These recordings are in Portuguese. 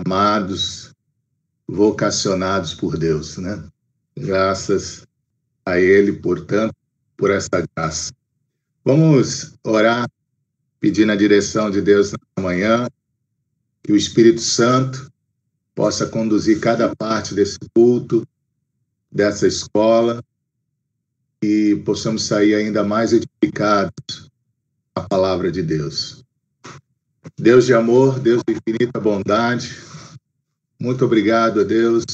chamados, vocacionados por Deus, né? Graças a Ele, portanto, por essa graça. Vamos orar, pedindo a direção de Deus nessa manhã, que o Espírito Santo possa conduzir cada parte desse culto, dessa escola, e possamos sair ainda mais edificados à palavra de Deus. Deus de amor, Deus de infinita bondade, muito obrigado a Deus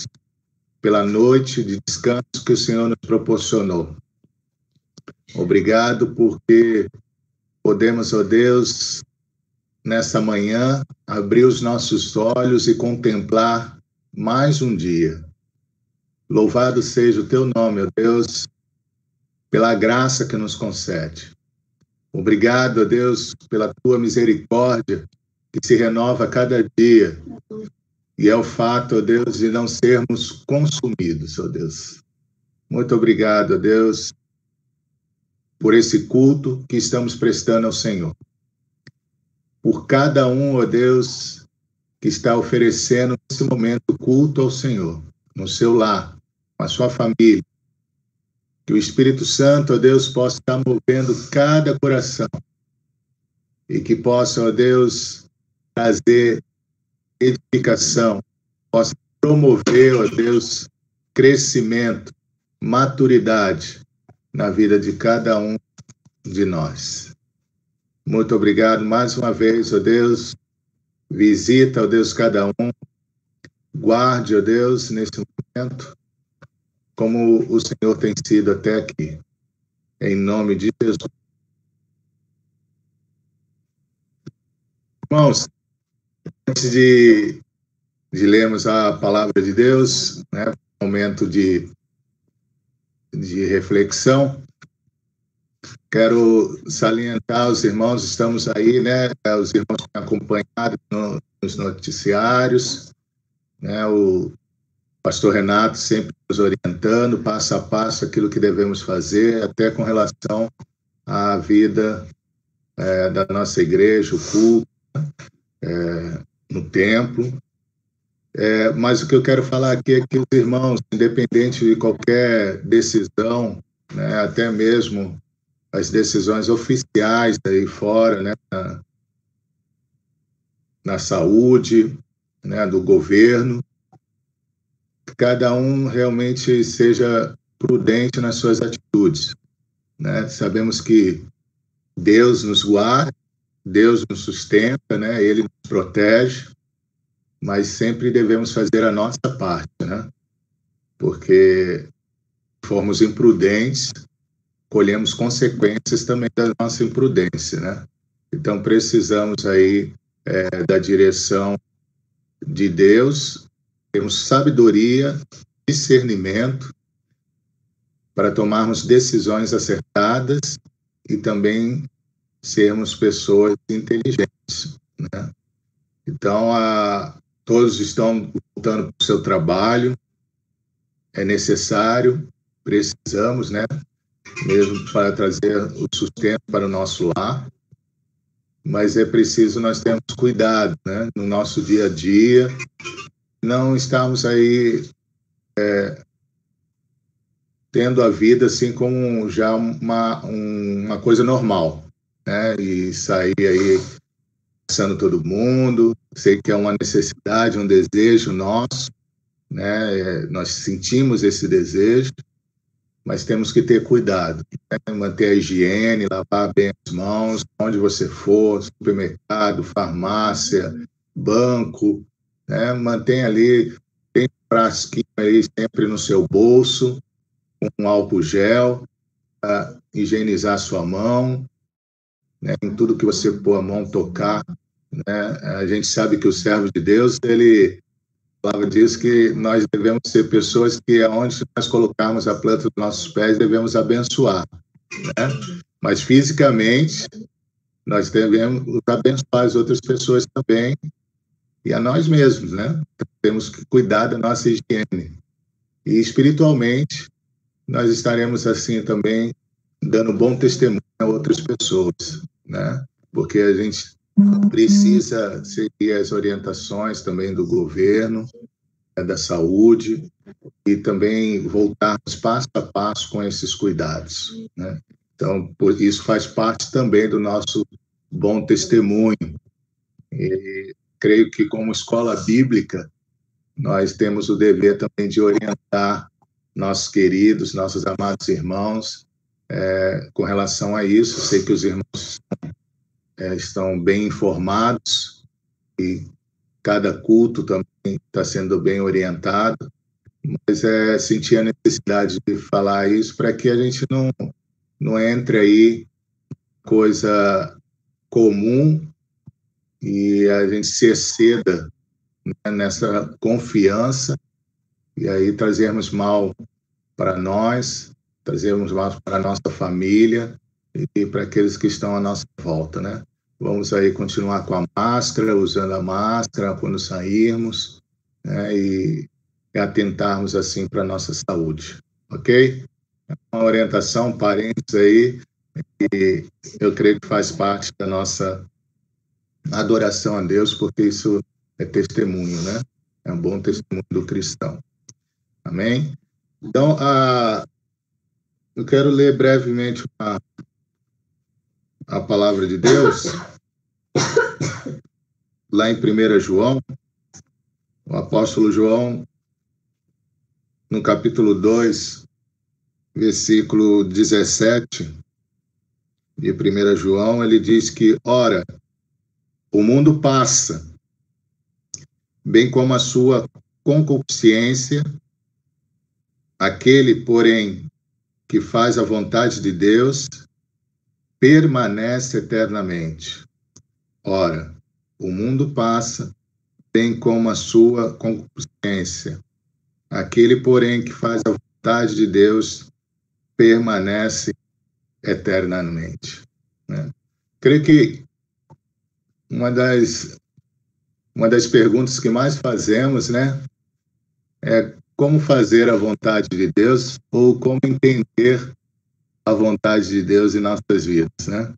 pela noite de descanso que o Senhor nos proporcionou. Obrigado porque podemos, ó Deus, nessa manhã, abrir os nossos olhos e contemplar mais um dia. Louvado seja o teu nome, ó Deus, pela graça que nos concede. Obrigado, ó Deus, pela tua misericórdia que se renova a cada dia. E é o fato, ó Deus, de não sermos consumidos, ó Deus. Muito obrigado, ó Deus, por esse culto que estamos prestando ao Senhor. Por cada um, ó Deus, que está oferecendo nesse momento culto ao Senhor, no seu lar, com a sua família. Que o Espírito Santo, ó Deus, possa estar movendo cada coração e que possa, ó Deus, trazer edificação, possa promover, ó Deus, crescimento, maturidade na vida de cada um de nós. Muito obrigado mais uma vez, ó Deus. Visita, ó Deus, cada um. Guarde, ó Deus, nesse momento, como o Senhor tem sido até aqui. Em nome de Jesus. Irmãos, antes de lermos a palavra de Deus, né, momento de reflexão, quero salientar os irmãos, estamos aí, né, os irmãos que têm acompanhado nos noticiários, né, o pastor Renato sempre nos orientando, passo a passo, aquilo que devemos fazer, até com relação à vida da nossa igreja, o culto, no templo. Mas o que eu quero falar aqui é que os irmãos, independente de qualquer decisão, né, até mesmo as decisões oficiais aí fora, né, na saúde, né, do governo, cada um realmente seja prudente nas suas atitudes, né? Sabemos que Deus nos guarda, Deus nos sustenta, né? Ele nos protege, mas sempre devemos fazer a nossa parte, né? Porque se formos imprudentes, colhemos consequências também da nossa imprudência, né? Então precisamos aí da direção de Deus, temos sabedoria, discernimento para tomarmos decisões acertadas e também sermos pessoas inteligentes, né? Então, todos estão voltando para o seu trabalho, é necessário, precisamos, né? Mesmo para trazer o sustento para o nosso lar, mas é preciso nós termos cuidado, né? No nosso dia a dia, não estamos aí tendo a vida assim como já uma coisa normal, né? E sair aí passando todo mundo, sei que é uma necessidade, um desejo nosso, né? Nós sentimos esse desejo, mas temos que ter cuidado, né? Manter a higiene, lavar bem as mãos, onde você for, supermercado, farmácia, banco, né? Mantenha ali, tem um frasquinho aí sempre no seu bolso, com álcool gel, para higienizar sua mão, né? Em tudo que você pôr a mão, tocar, né? A gente sabe que o servo de Deus, ele falava disso, que nós devemos ser pessoas que aonde nós colocarmos a planta dos nossos pés, devemos abençoar, né? Mas fisicamente, nós devemos abençoar as outras pessoas também, e a nós mesmos, né? Temos que cuidar da nossa higiene. E espiritualmente, nós estaremos assim também, dando bom testemunho a outras pessoas, né? Porque a gente precisa seguir as orientações também do governo, da saúde, e também voltarmos passo a passo com esses cuidados, né? Então, isso faz parte também do nosso bom testemunho. E creio que, como escola bíblica, nós temos o dever também de orientar nossos queridos, nossos amados irmãos, com relação a isso. Sei que os irmãos estão bem informados e cada culto também está sendo bem orientado, mas senti a necessidade de falar isso para que a gente não entre aí coisa comum e a gente se exceda, né, nessa confiança e aí trazermos mal para nós, trazermos mal para a nossa família e para aqueles que estão à nossa volta, né? Vamos aí continuar com a máscara, usando a máscara quando sairmos, né? E atentarmos assim para a nossa saúde, ok? Uma orientação, parentes aí, e eu creio que faz parte da nossa adoração a Deus, porque isso é testemunho, né? É um bom testemunho do cristão. Amém? Então, eu quero ler brevemente a palavra de Deus, lá em 1 João, o apóstolo João, no capítulo 2, versículo 17, de 1 João, ele diz que, ora, o mundo passa, bem como a sua concupiscência, aquele, porém, que faz a vontade de Deus, permanece eternamente. Ora, o mundo passa, bem como a sua concupiscência. Aquele, porém, que faz a vontade de Deus, permanece eternamente, né? Creio que uma das perguntas que mais fazemos, né, é como fazer a vontade de Deus ou como entender a vontade de Deus em nossas vidas, né?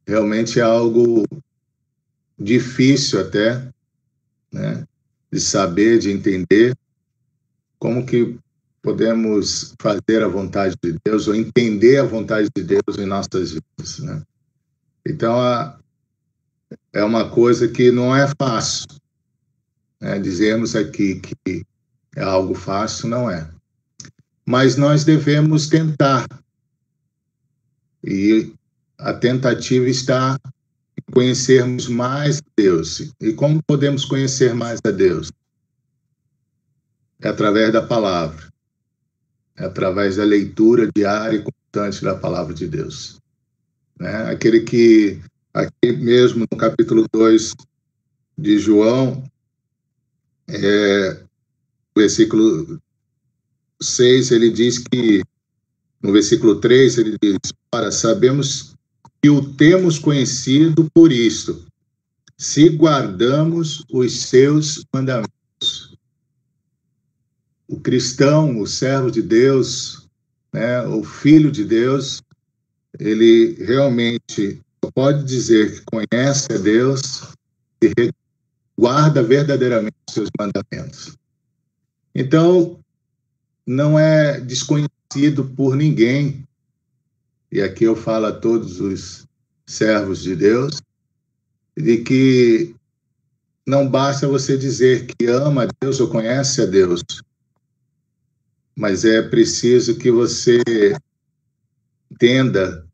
Realmente é algo difícil até, né, de saber, de entender como que podemos fazer a vontade de Deus ou entender a vontade de Deus em nossas vidas, né? Então, é uma coisa que não é fácil, né? Dizemos aqui que é algo fácil, não é. Mas nós devemos tentar. E a tentativa está em conhecermos mais a Deus. E como podemos conhecer mais a Deus? É através da palavra. É através da leitura diária e constante da palavra de Deus, né? Aquele que, aqui mesmo no capítulo 2 de João, versículo 6, ele diz que, no versículo 3, ele diz, ora, sabemos que o temos conhecido por isto, se guardamos os seus mandamentos. O cristão, o servo de Deus, né, o filho de Deus, ele realmente pode dizer que conhece a Deus e guarda verdadeiramente os seus mandamentos. Então, não é desconhecido por ninguém, e aqui eu falo a todos os servos de Deus, de que não basta você dizer que ama a Deus ou conhece a Deus, mas é preciso que você entenda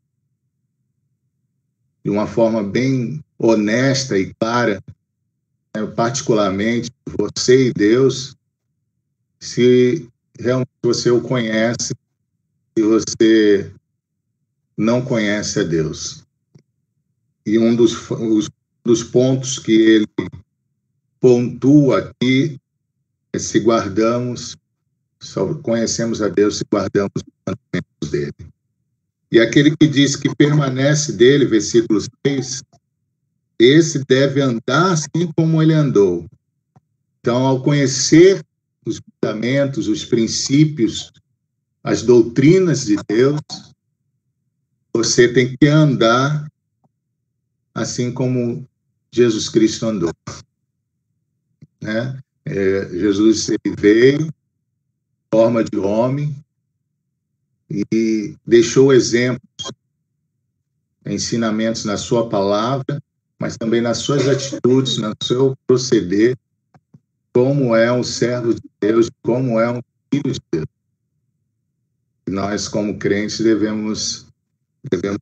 de uma forma bem honesta e clara, né, particularmente você e Deus, se realmente você o conhece e você não conhece a Deus. E um dos pontos que ele pontua aqui é se guardamos, só conhecemos a Deus se guardamos os mandamentos dele. E aquele que diz que permanece dele, versículo 6, esse deve andar assim como ele andou. Então, ao conhecer os mandamentos, os princípios, as doutrinas de Deus, você tem que andar assim como Jesus Cristo andou, né? Jesus ele veio em forma de homem e deixou exemplos, ensinamentos na sua palavra, mas também nas suas atitudes, no seu proceder, como é um servo de Deus, como é um filho de Deus. E nós, como crentes, devemos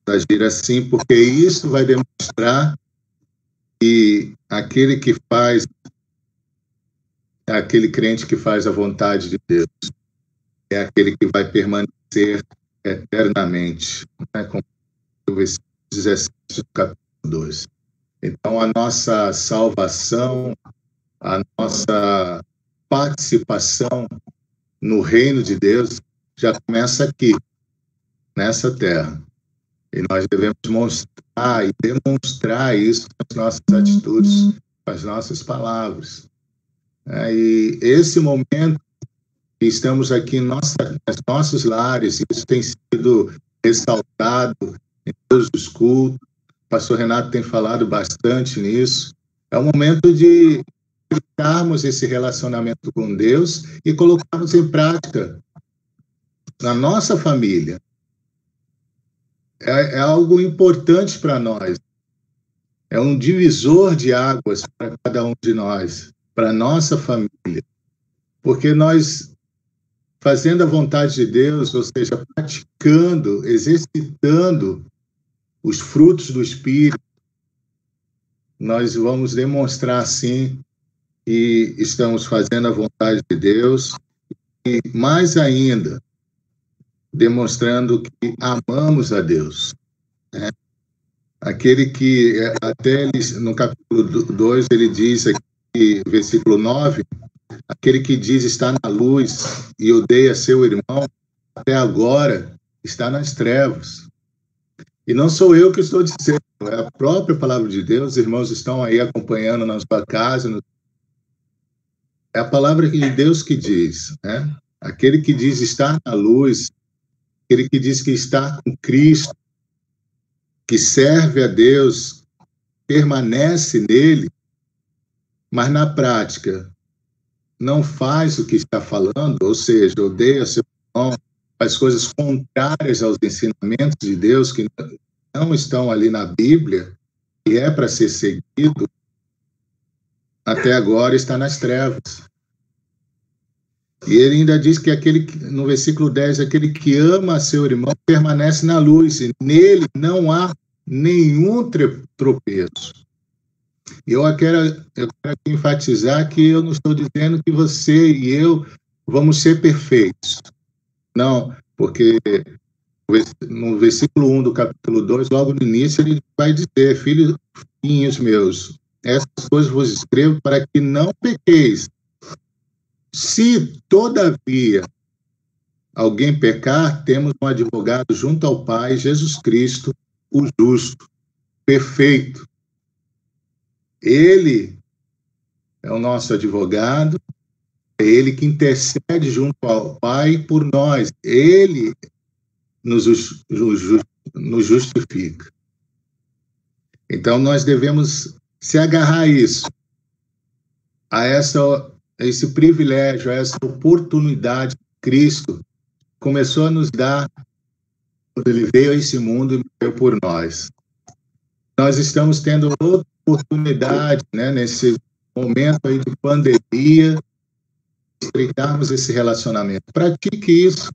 agir assim, porque isso vai demonstrar que aquele crente que faz a vontade de Deus é aquele que vai permanecer eternamente, né? Como o versículo 17 do capítulo 2. Então, a nossa salvação, a nossa participação no reino de Deus já começa aqui, nessa terra. E nós devemos mostrar e demonstrar isso com as nossas atitudes, com as nossas palavras. E esse momento que estamos aqui em nos nossos lares, isso tem sido ressaltado em todos os cultos, o pastor Renato tem falado bastante nisso, é o momento de aplicarmos esse relacionamento com Deus e colocarmos em prática na nossa família. É algo importante para nós. É um divisor de águas para cada um de nós, para a nossa família. Porque nós, fazendo a vontade de Deus, ou seja, praticando, exercitando os frutos do Espírito, nós vamos demonstrar, sim, que estamos fazendo a vontade de Deus e, mais ainda, demonstrando que amamos a Deus, né? Aquele que, até ele, no capítulo 2, ele diz aqui, versículo 9, aquele que diz está na luz e odeia seu irmão, até agora está nas trevas. E não sou eu que estou dizendo, é a própria palavra de Deus, os irmãos estão aí acompanhando na sua casa. É a palavra de Deus que diz, né? Aquele que diz estar na luz, aquele que diz que está com Cristo, que serve a Deus, permanece nele, mas na prática não faz o que está falando, ou seja, odeia seu irmão, faz coisas contrárias aos ensinamentos de Deus que não estão ali na Bíblia, e é para ser seguido, até agora está nas trevas. E ele ainda diz que no versículo 10, aquele que ama seu irmão permanece na luz, e nele não há nenhum tropeço. Eu quero aqui enfatizar que eu não estou dizendo que você e eu vamos ser perfeitos. Não, porque no versículo 1 do capítulo 2, logo no início, ele vai dizer, filhinhos meus, essas coisas vos escrevo para que não pequeis. Se, todavia, alguém pecar, temos um advogado junto ao Pai, Jesus Cristo, o justo, perfeito. Ele é o nosso advogado, é ele que intercede junto ao Pai por nós. Ele nos justifica. Então, nós devemos se agarrar a isso, a esse privilégio, a essa oportunidade que Cristo começou a nos dar quando ele veio a esse mundo e morreu por nós. Nós estamos tendo outra oportunidade, né, nesse momento aí de pandemia, estreitarmos esse relacionamento. Pratique isso,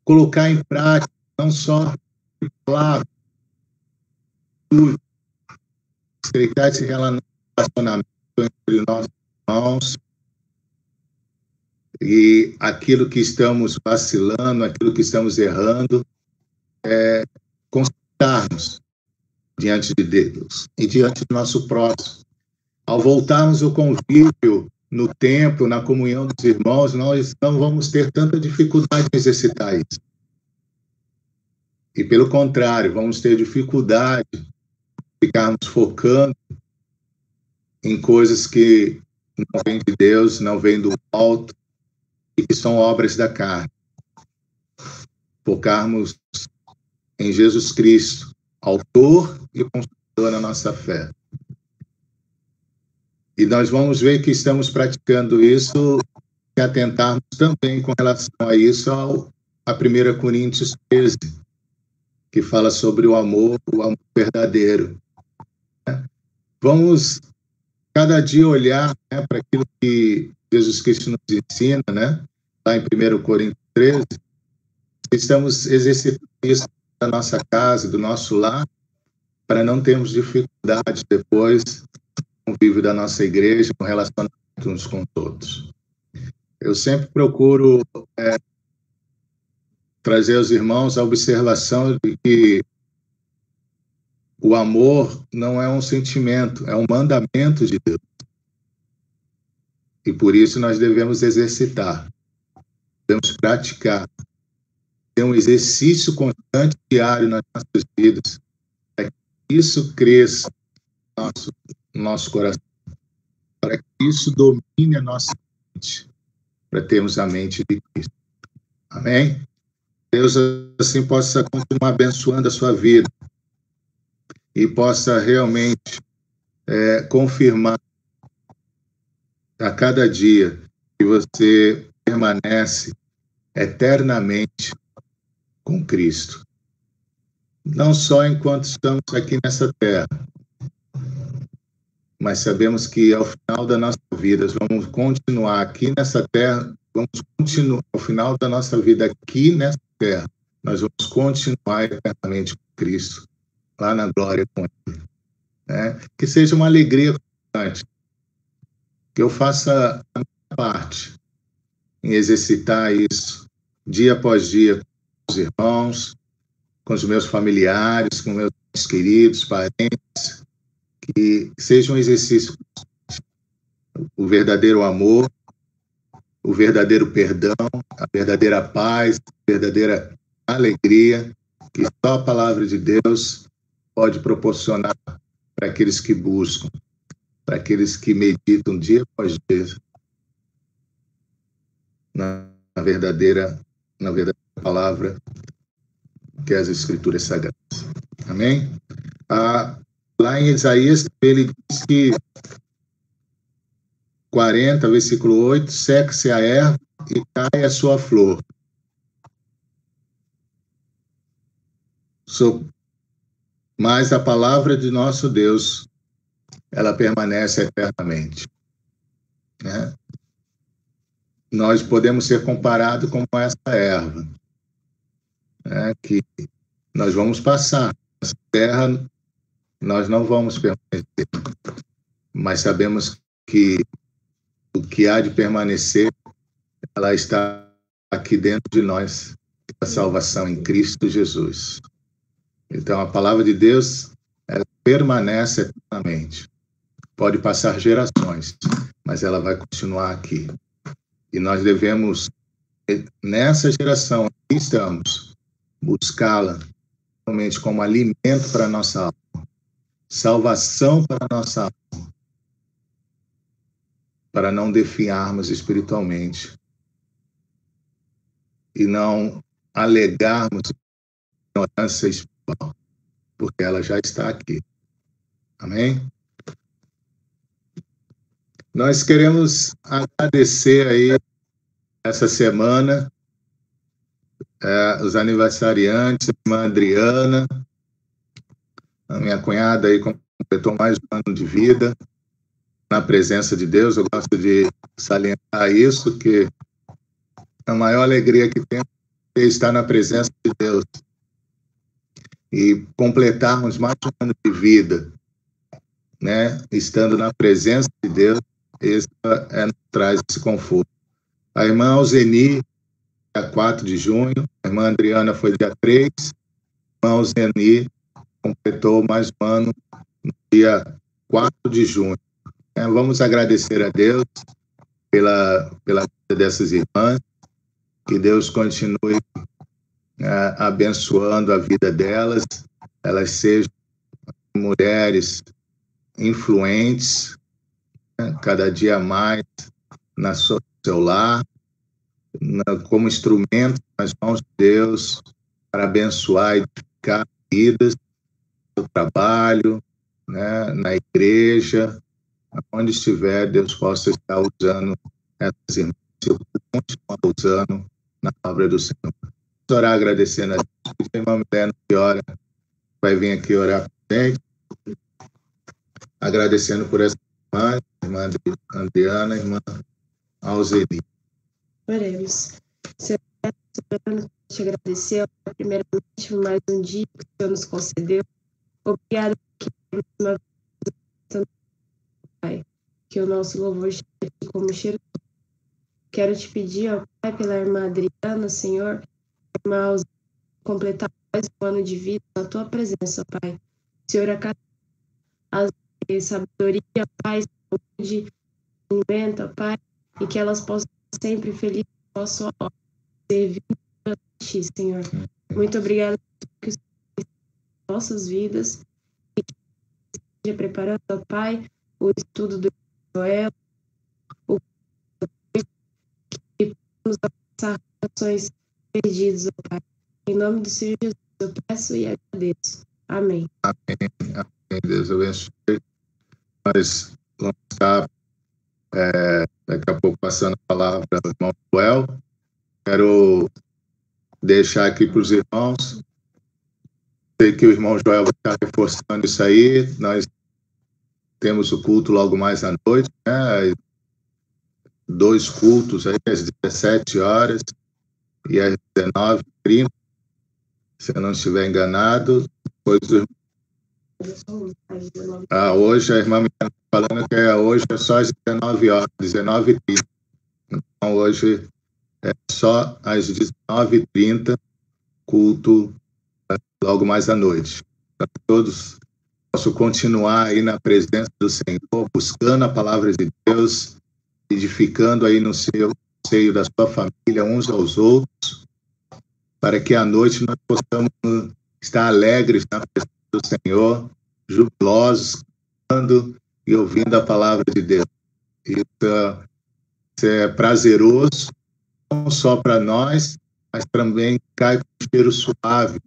colocar em prática, não só falar, estreitar esse relacionamento entre nossos irmãos, e aquilo que estamos vacilando, aquilo que estamos errando, consertarmos diante de Deus e diante do nosso próximo. Ao voltarmos ao convívio no templo, na comunhão dos irmãos, nós não vamos ter tanta dificuldade em exercitar isso. E, pelo contrário, vamos ter dificuldade de ficarmos focando em coisas que não vêm de Deus, não vêm do alto, e que são obras da carne. Focarmos em Jesus Cristo, autor e consumador da nossa fé. E nós vamos ver que estamos praticando isso e atentarmos também com relação a isso a 1 Coríntios 13, que fala sobre o amor verdadeiro. Vamos cada dia olhar, né, para aquilo que Jesus Cristo nos ensina, né, lá em 1 Coríntios 13. Estamos exercitando isso da nossa casa, do nosso lar, para não termos dificuldades depois no convívio da nossa igreja, no relacionamento uns com todos. Eu sempre procuro trazer aos irmãos a observação de que o amor não é um sentimento, é um mandamento de Deus. E por isso nós devemos exercitar, devemos praticar, ter um exercício constante diário nas nossas vidas, para que isso cresça no nosso coração, para que isso domine a nossa mente, para termos a mente de Cristo. Amém? Deus assim possa continuar abençoando a sua vida e possa realmente confirmar a cada dia que você permanece eternamente com Cristo. Não só enquanto estamos aqui nessa terra, mas sabemos que ao final da nossa vida, vamos continuar aqui nessa terra, vamos continuar, ao final da nossa vida aqui nessa terra, nós vamos continuar eternamente com Cristo, lá na glória com Ele. Né? Que seja uma alegria constante, que eu faça a minha parte em exercitar isso dia após dia com os irmãos, com os meus familiares, com meus queridos, parentes, que seja um exercício, o verdadeiro amor, o verdadeiro perdão, a verdadeira paz, a verdadeira alegria, que só a palavra de Deus pode proporcionar para aqueles que buscam, para aqueles que meditam dia após dia na verdadeira palavra que é as Escrituras Sagradas. Amém? Lá em Isaías, ele diz que 40, versículo 8, seca-se a erva e cai a sua flor. Mas a palavra de nosso Deus, ela permanece eternamente. Né? Nós podemos ser comparados com essa erva, né? Que nós vamos passar. Essa terra, nós não vamos permanecer. Mas sabemos que o que há de permanecer, ela está aqui dentro de nós, a salvação em Cristo Jesus. Então, a palavra de Deus, ela permanece eternamente. Pode passar gerações, mas ela vai continuar aqui. E nós devemos, nessa geração que estamos, buscá-la realmente como alimento para a nossa alma, salvação para a nossa alma, para não definharmos espiritualmente e não alegarmos ignorância espiritual, porque ela já está aqui. Amém? Nós queremos agradecer aí essa semana os aniversariantes, a irmã Adriana, a minha cunhada aí completou mais um ano de vida na presença de Deus. Eu gosto de salientar isso, que a maior alegria que temos é estar na presença de Deus e completarmos mais um ano de vida, né? Estando na presença de Deus, isso traz esse conforto. A irmã Alzeni, dia 4 de junho, a irmã Adriana foi dia 3, a irmã Alzeni completou mais um ano no dia 4 de junho. Vamos agradecer a Deus pela vida dessas irmãs, que Deus continue abençoando a vida delas, elas sejam mulheres influentes, cada dia mais no seu lar, como instrumento nas mãos de Deus para abençoar e edificar vidas no trabalho, né, na igreja, onde estiver, Deus possa estar usando essas irmãs, eu continuo usando na palavra do Senhor. Vamos orar agradecendo a Deus. A irmã Milena que ora, vai vir aqui orar com a gente, agradecendo por essa irmã Adriana, irmã Alzeli. Oremos. Senhor, te agradecer, primeiramente, por mais um dia que o Senhor nos concedeu. Obrigada por Pai, que o nosso louvor chegue como cheiro. Quero te pedir, ó Pai, pela irmã Adriana, Senhor, irmã Alzeli, completar mais um ano de vida na tua presença, Pai. Senhor, a cada sabedoria, Pai, saúde, alimenta, Pai, e que elas possam ser sempre felizes com a sua obra, servindo a ti, Senhor. Muito obrigada por que o Senhor fez em nossas vidas e que esteja preparando, ó Pai, o estudo do Joel, o que nos alcançar corações perdidos, ó Pai. Em nome do Senhor Jesus, eu peço e agradeço. Amém. Amém. Amém. Deus abençoe. Nós vamos estar daqui a pouco passando a palavra ao irmão Joel. Quero deixar aqui para os irmãos. Sei que o irmão Joel vai estar reforçando isso aí. Nós temos o culto logo mais à noite, né? 2 cultos aí, às 17 horas e às 19h30, se eu não estiver enganado. Depois hoje a irmã me está falando que hoje é só às 19 horas, 19h30. Então hoje é só às 19h30, culto logo mais à noite. Para todos possam continuar aí na presença do Senhor, buscando a palavra de Deus, edificando aí no seio da sua família uns aos outros, para que à noite nós possamos estar alegres na presença do Senhor, jubilosos, cantando e ouvindo a palavra de Deus. Isso é prazeroso, não só para nós, mas também cai com um cheiro suave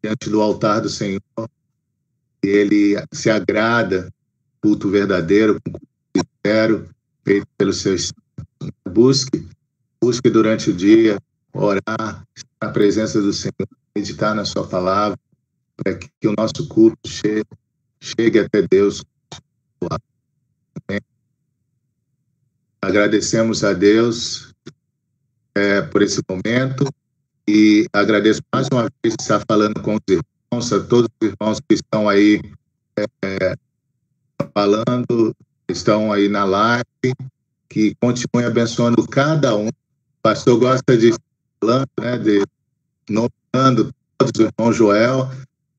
diante do altar do Senhor. E Ele se agrada, culto verdadeiro, com culto sincero, feito pelos seus. Busque durante o dia, orar, estar na presença do Senhor, meditar na sua palavra, para que o nosso culto chegue até Deus. Amém. Agradecemos a Deus por esse momento e agradeço mais uma vez estar falando com os irmãos, a todos os irmãos que estão aí falando, estão aí na live, que continuem abençoando cada um. O pastor gosta de falando, né, de nomeando todos os irmãos Joel.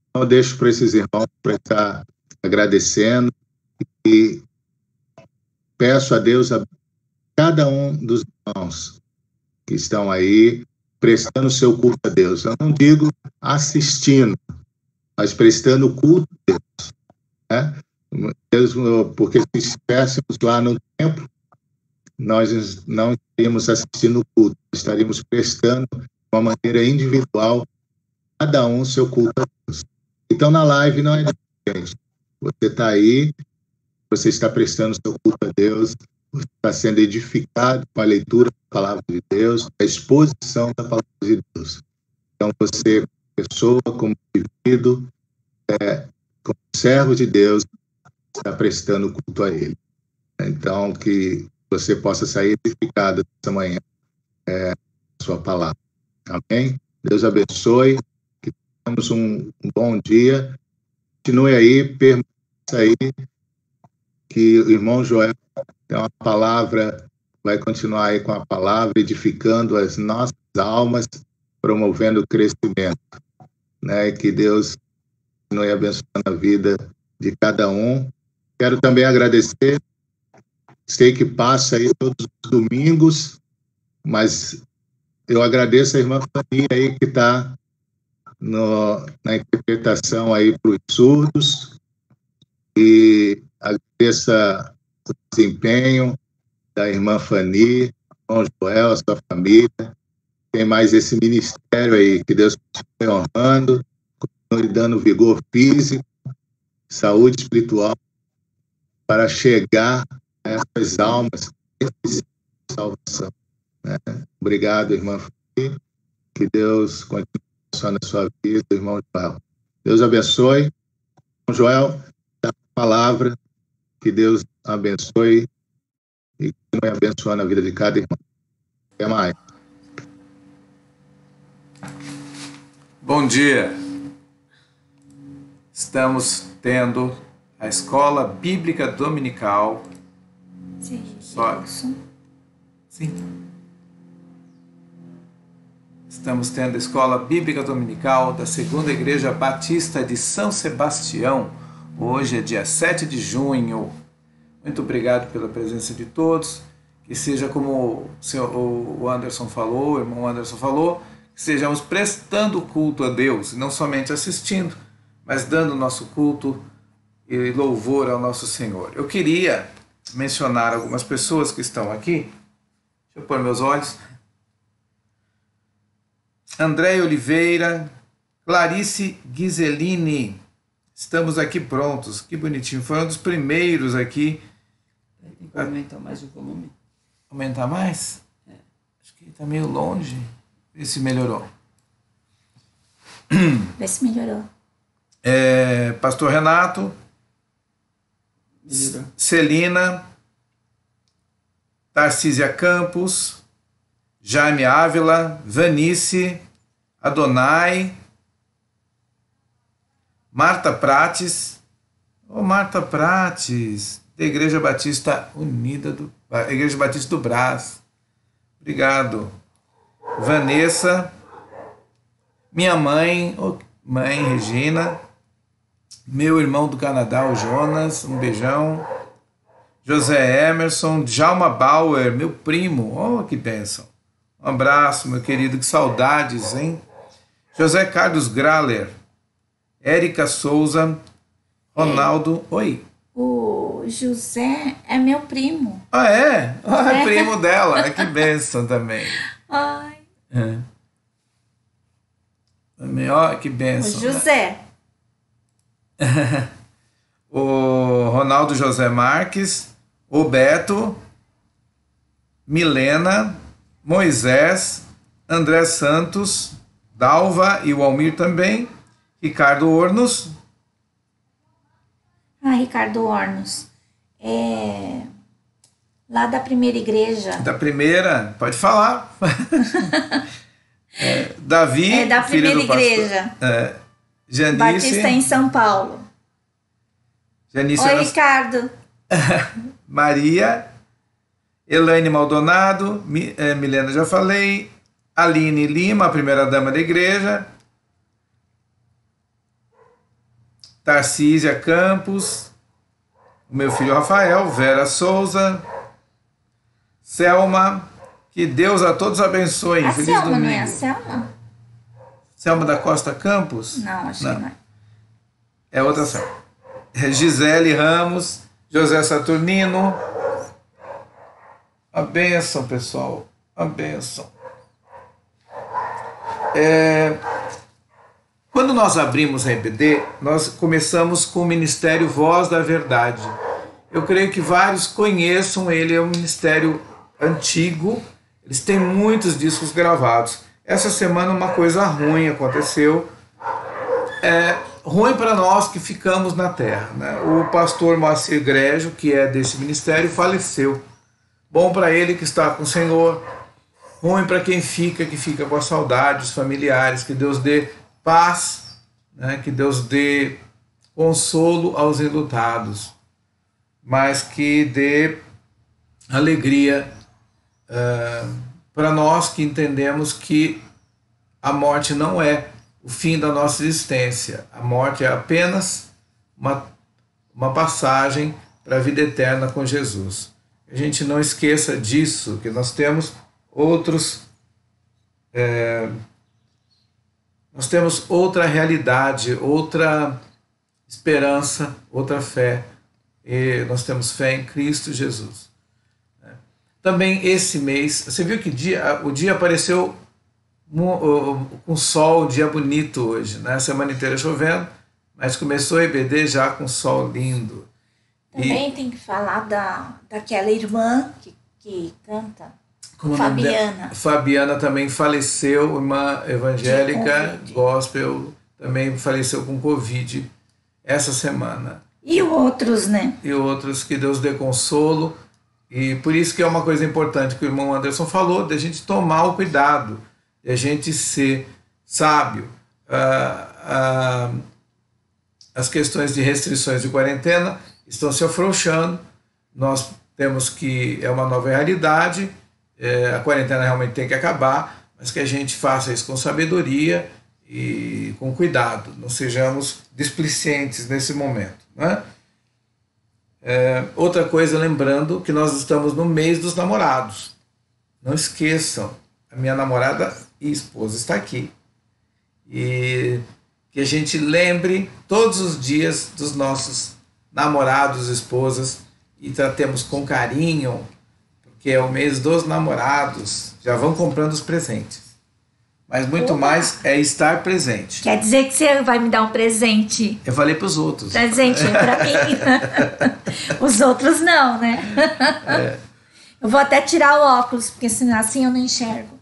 Então, eu deixo para esses irmãos para estar agradecendo e peço a Deus a cada um dos irmãos que estão aí prestando o seu culto a Deus. Eu não digo assistindo, mas prestando culto a Deus, né? Porque se estivéssemos lá no templo, nós não estaríamos assistindo o culto, estaríamos prestando de uma maneira individual cada um o seu culto a Deus. Então, na live não é diferente. Você está aí, você está prestando seu culto a Deus, você está sendo edificado com a leitura da palavra de Deus, a exposição da palavra de Deus. Então, você, como pessoa, como indivíduo, como servo de Deus, está prestando culto a Ele. Então, que você possa sair edificado essa manhã com a sua palavra. Amém? Deus abençoe, que tenhamos um bom dia. Continue aí, permaneça aí, que o irmão Joel tem uma palavra, vai continuar aí com a palavra, edificando as nossas almas, promovendo o crescimento, né? Que Deus continue abençoando a vida de cada um. Quero também agradecer, sei que passa aí todos os domingos, mas eu agradeço a irmã Fania aí que está na interpretação aí para os surdos, e agradeço o desempenho da irmã Fani, irmão Joel, a sua família. Tem mais esse ministério aí, que Deus continue honrando, continue dando vigor físico, saúde espiritual, para chegar a essas almas que precisam de salvação. Né? Obrigado, irmã Fabi. Que Deus continue abençoando a sua vida, irmão Joel. Deus abençoe. Irmão Joel, dá a palavra. Que Deus abençoe e continue abençoando a vida de cada irmão. Até mais. Bom dia. Estamos tendo a Escola Bíblica Dominical. Sim. Sim. Estamos tendo a Escola Bíblica Dominical da Segunda Igreja Batista de São Sebastião. Hoje é dia 7 de junho. Muito obrigado pela presença de todos. Que seja como o Anderson falou, o irmão Anderson falou, que sejamos prestando culto a Deus, e não somente assistindo, mas dando nosso culto e louvor ao nosso Senhor. Eu queria mencionar algumas pessoas que estão aqui. Deixa eu pôr meus olhos. André Oliveira, Clarice Ghiseline. Estamos aqui prontos. Que bonitinho. Foram dos primeiros aqui. Tem que aumentar mais o volume. Aumentar mais? É. Acho que está meio longe. Vê se melhorou. Vê se melhorou. Pastor Renato. Melhorou. Celina. Tarcísia Campos. Jaime Ávila. Vanice. Adonai. Marta Prates. Marta Prates, da Igreja Batista Unida Igreja Batista do Brás. Obrigado. Vanessa. Minha mãe, mãe Regina. Meu irmão do Canadá, o Jonas, um beijão. José Emerson, Djalma Bauer, meu primo, que bênção. Um abraço, meu querido, que saudades, hein? José Carlos Graler, Érica Souza, Ronaldo, oi. O José é meu primo. Ah, é? É primo dela, que bênção também. Ai. Que bênção. O José. Né? O Ronaldo José Marques, o Beto, Milena, Moisés, André Santos, Dalva e o Almir também, Ricardo Ornos. Ricardo Ornos. Lá da primeira igreja. Da primeira, pode falar. Davi, da primeira filho do igreja. Janice. Batista em São Paulo. Janice. Oi, Ricardo. Maria, Elaine Maldonado, Milena já falei, Aline Lima, a primeira dama da igreja, Tarcísia Campos, o meu filho Rafael, Vera Souza, Selma, que Deus a todos abençoe. A Feliz Selma domingo. não é a Selma? Selma da Costa Campos? Não, acho que não é. É outra Selma. Gisele Ramos, José Saturnino. A bênção, pessoal. A bênção. Quando nós abrimos a EBD, nós começamos com o Ministério Voz da Verdade. Eu creio que vários conheçam ele, é um ministério antigo, eles têm muitos discos gravados. Essa semana uma coisa ruim aconteceu, ruim para nós que ficamos na terra, né? O pastor Moacir Grégio, que é desse ministério, faleceu. Bom para ele que está com o Senhor, ruim para quem fica, que fica com a saudade dos familiares. Que Deus dê paz, né? Que Deus dê consolo aos enlutados, mas que dê alegria para nós que entendemos que a morte não é o fim da nossa existência. A morte é apenas uma passagem para a vida eterna com Jesus. A gente não esqueça disso, que nós temos nós temos outra realidade, outra esperança, outra fé. E nós temos fé em Cristo Jesus. Também esse mês, você viu que o dia apareceu com sol, um dia bonito hoje, né? Semana inteira chovendo, mas começou a EBD já com sol lindo. Também tem que falar daquela irmã que canta, Fabiana. Fabiana também faleceu, irmã evangélica, gospel, também faleceu com Covid essa semana. E outros, né? E outros, que Deus dê consolo. E por isso que é uma coisa importante que o irmão Anderson falou, de a gente tomar o cuidado, de a gente ser sábio. As questões de restrições de quarentena estão se afrouxando, nós temos que, é uma nova realidade, a quarentena realmente tem que acabar, mas que a gente faça isso com sabedoria e com cuidado, não sejamos displicentes nesse momento, né? Outra coisa, lembrando que nós estamos no mês dos namorados. Não esqueçam, a minha namorada e esposa está aqui. E que a gente lembre todos os dias dos nossos namorados, esposas, e tratemos com carinho, porque é o mês dos namorados. Já vão comprando os presentes. Mas muito mais é estar presente. Quer dizer que você vai me dar um presente? Eu falei para os outros. Presentinho para mim. Os outros não, né? Eu vou até tirar o óculos, porque senão assim eu não enxergo.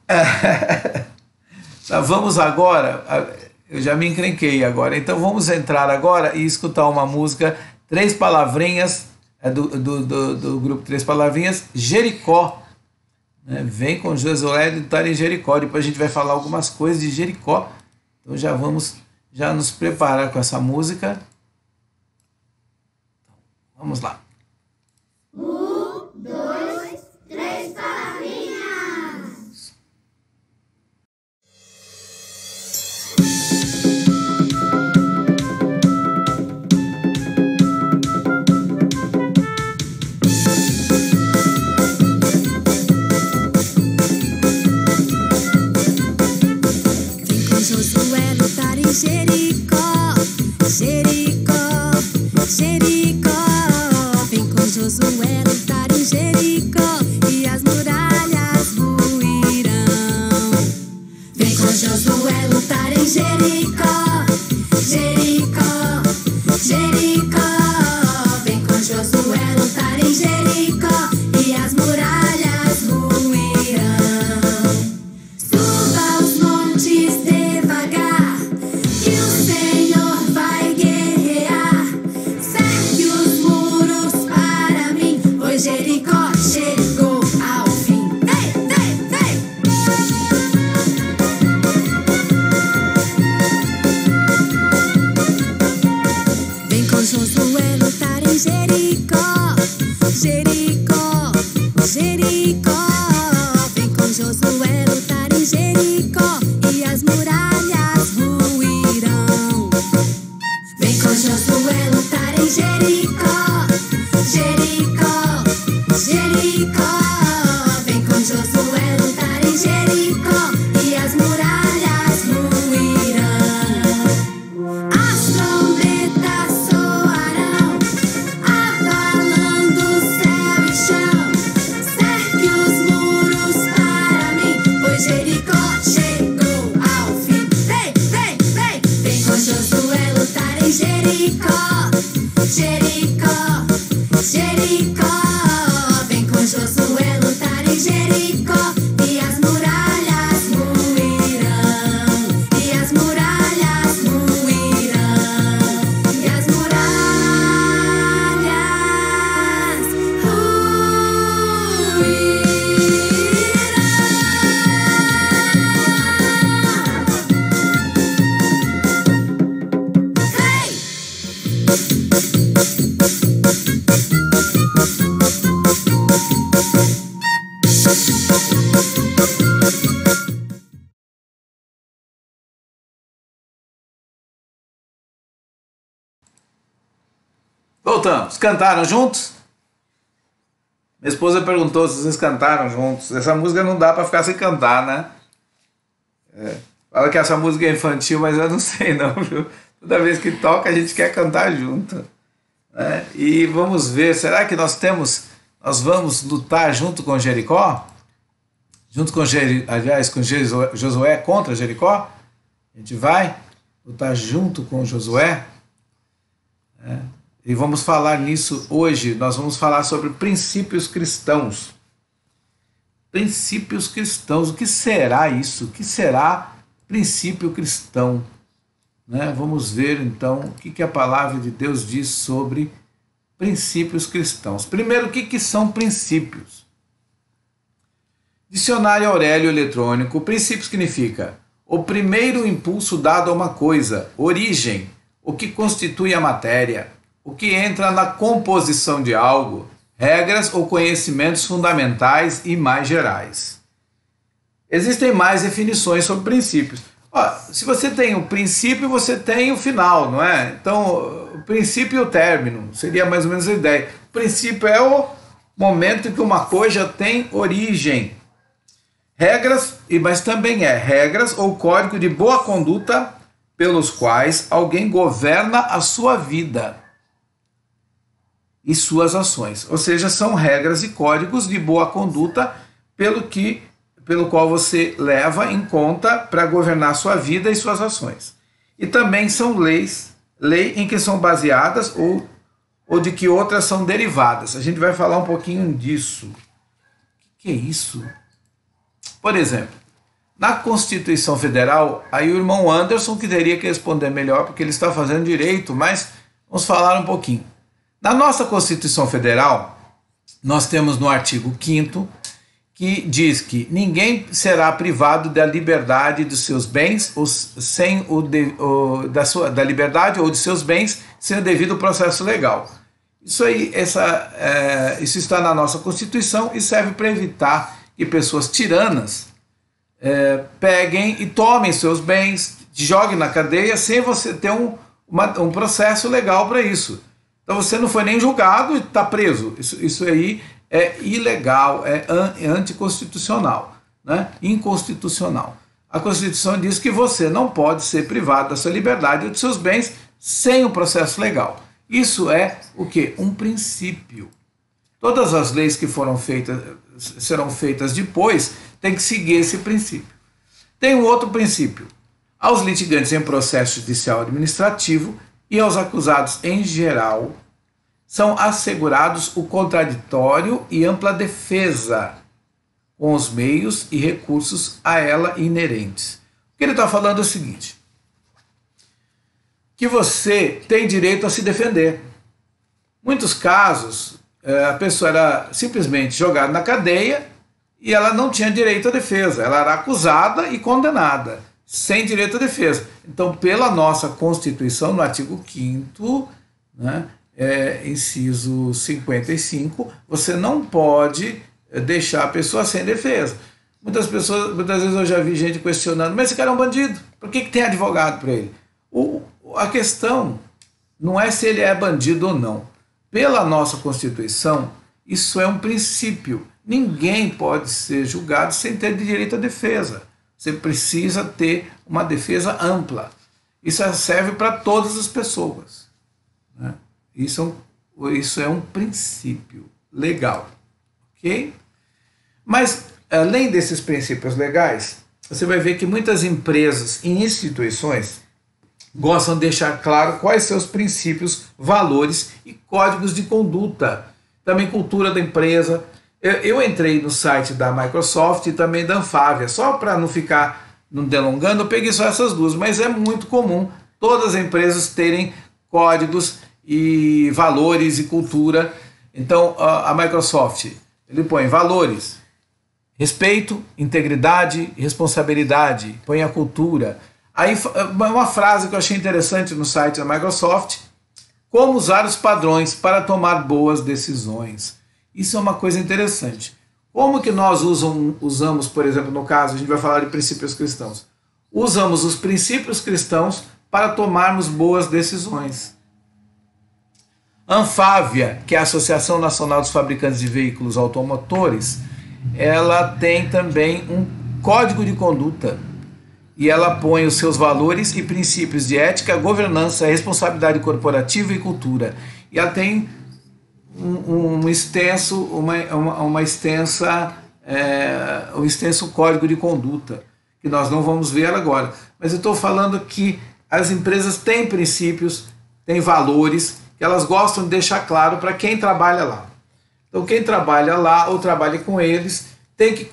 Tá, vamos agora, eu já me encrenquei agora, então vamos entrar agora e escutar uma música, Três Palavrinhas, do grupo Três Palavrinhas, Jericó. Vem com Josué de estar em Jericó. Depois a gente vai falar algumas coisas de Jericó. Então já vamos nos preparar com essa música. Vamos lá. 1, 2, 3 palavrinhas. Josué lutar em Jericó, Jericó, Jericó. Vem com Josué lutar em Jericó e as muralhas ruirão. Vem com Josué lutar em Jericó, Jericó, Jericó. Vem com Josué lutar em Jericó e as muralhas ruirão. Suba os montes devagar, que o Senhor vai guerrear. Cerque os muros para mim, pois Jericó chegou ao fim. Vem, vem, vem! Vem com Josué lutar em Jericó, Jericó, Jericó. Vem com Josué lutar em Jericó e as muralhas ruirão. Vem com Josué lutar em Jericó, Jericó, Jericó. Vem com Josué lutar em Jericó e as muralhas ruirão. As trombetas soarão, abalando céu e chão. Cerque os muros para mim, pois Jericó chegou ao fim. Vem, vem, vem! Vem com Josué lutar em Jericó, Jericó, Jericó. Vem com Josué lutar em Jericó e as muralhas ruirão. E as muralhas ruirão. E as muralhas ruirão. Hey! Voltamos. Cantaram juntos? Minha esposa perguntou se vocês cantaram juntos. Essa música não dá para ficar sem cantar, né? Fala que essa música é infantil, mas eu não sei não, viu? Toda vez que toca a gente quer cantar junto. E vamos ver, será que nós vamos lutar junto com Jericó? junto com Josué contra Jericó. A gente vai lutar junto com Josué. E vamos falar nisso hoje. Nós vamos falar sobre princípios cristãos. Princípios cristãos. O que será isso? O que será princípio cristão? Vamos ver então o que a palavra de Deus diz sobre princípios cristãos. Primeiro, o que são princípios? Dicionário Aurélio Eletrônico. Princípio significa o primeiro impulso dado a uma coisa, origem, o que constitui a matéria, o que entra na composição de algo, regras ou conhecimentos fundamentais e mais gerais. Existem mais definições sobre princípios. Se você tem o princípio, você tem o final, não é? Então, o princípio e o término, seria mais ou menos a ideia. O princípio é o momento em que uma coisa tem origem. Regras, mas também regras ou código de boa conduta pelos quais alguém governa a sua vida e suas ações. Ou seja, são regras e códigos de boa conduta pelo qual você leva em conta para governar sua vida e suas ações. E também são lei em que são baseadas ou de que outras são derivadas. A gente vai falar um pouquinho disso. O que é isso? Por exemplo, na Constituição Federal, aí o irmão Anderson que teria que responder melhor, porque ele está fazendo direito, mas vamos falar um pouquinho. Na nossa Constituição Federal, nós temos no artigo 5º, que diz que ninguém será privado da liberdade dos seus bens da liberdade ou de seus bens sem o devido processo legal. Isso está na nossa Constituição e serve para evitar que pessoas tiranas peguem e tomem seus bens, joguem na cadeia sem você ter um processo legal para isso. Então você não foi nem julgado e está preso. Isso aí é ilegal, é anticonstitucional, inconstitucional. A Constituição diz que você não pode ser privado da sua liberdade ou dos seus bens sem um processo legal. Isso é o quê? Um princípio. Todas as leis que serão feitas depois têm que seguir esse princípio. Tem um outro princípio. Aos litigantes em processo judicial administrativo e aos acusados em geral são assegurados o contraditório e ampla defesa com os meios e recursos a ela inerentes. O que ele está falando é o seguinte, que você tem direito a se defender. Muitos casos, a pessoa era simplesmente jogada na cadeia e ela não tinha direito à defesa. Ela era acusada e condenada, sem direito à defesa. Então, pela nossa Constituição, no artigo 5º, inciso 55, você não pode deixar a pessoa sem defesa. Muitas vezes eu já vi gente questionando, mas esse cara é um bandido, por que tem advogado para ele? A questão não é se ele é bandido ou não. Pela nossa Constituição, isso é um princípio. Ninguém pode ser julgado sem ter direito à defesa. Você precisa ter uma defesa ampla. Isso serve para todas as pessoas. Isso é um princípio legal. Ok? Mas, além desses princípios legais, você vai ver que muitas empresas e instituições gostam de deixar claro quais são os princípios, valores e códigos de conduta. Também cultura da empresa. Eu entrei no site da Microsoft e também da Anfávia, só para não ficar delongando, eu peguei só essas duas, mas é muito comum todas as empresas terem códigos e valores e cultura. Então a Microsoft, ele põe valores, respeito, integridade, responsabilidade, põe a cultura. Aí uma frase que eu achei interessante no site da Microsoft: como usar os padrões para tomar boas decisões. Isso é uma coisa interessante. Como que nós usamos, por exemplo, no caso, a gente vai falar de princípios cristãos. Usamos os princípios cristãos para tomarmos boas decisões. A Anfávia, que é a Associação Nacional dos Fabricantes de Veículos Automotores, ela tem também um código de conduta. E ela põe os seus valores e princípios de ética, governança, responsabilidade corporativa e cultura. E ela tem uma extensa um extenso código de conduta, que nós não vamos ver agora. Mas eu estou falando que as empresas têm princípios, têm valores, que elas gostam de deixar claro para quem trabalha lá. Então quem trabalha lá ou trabalha com eles tem que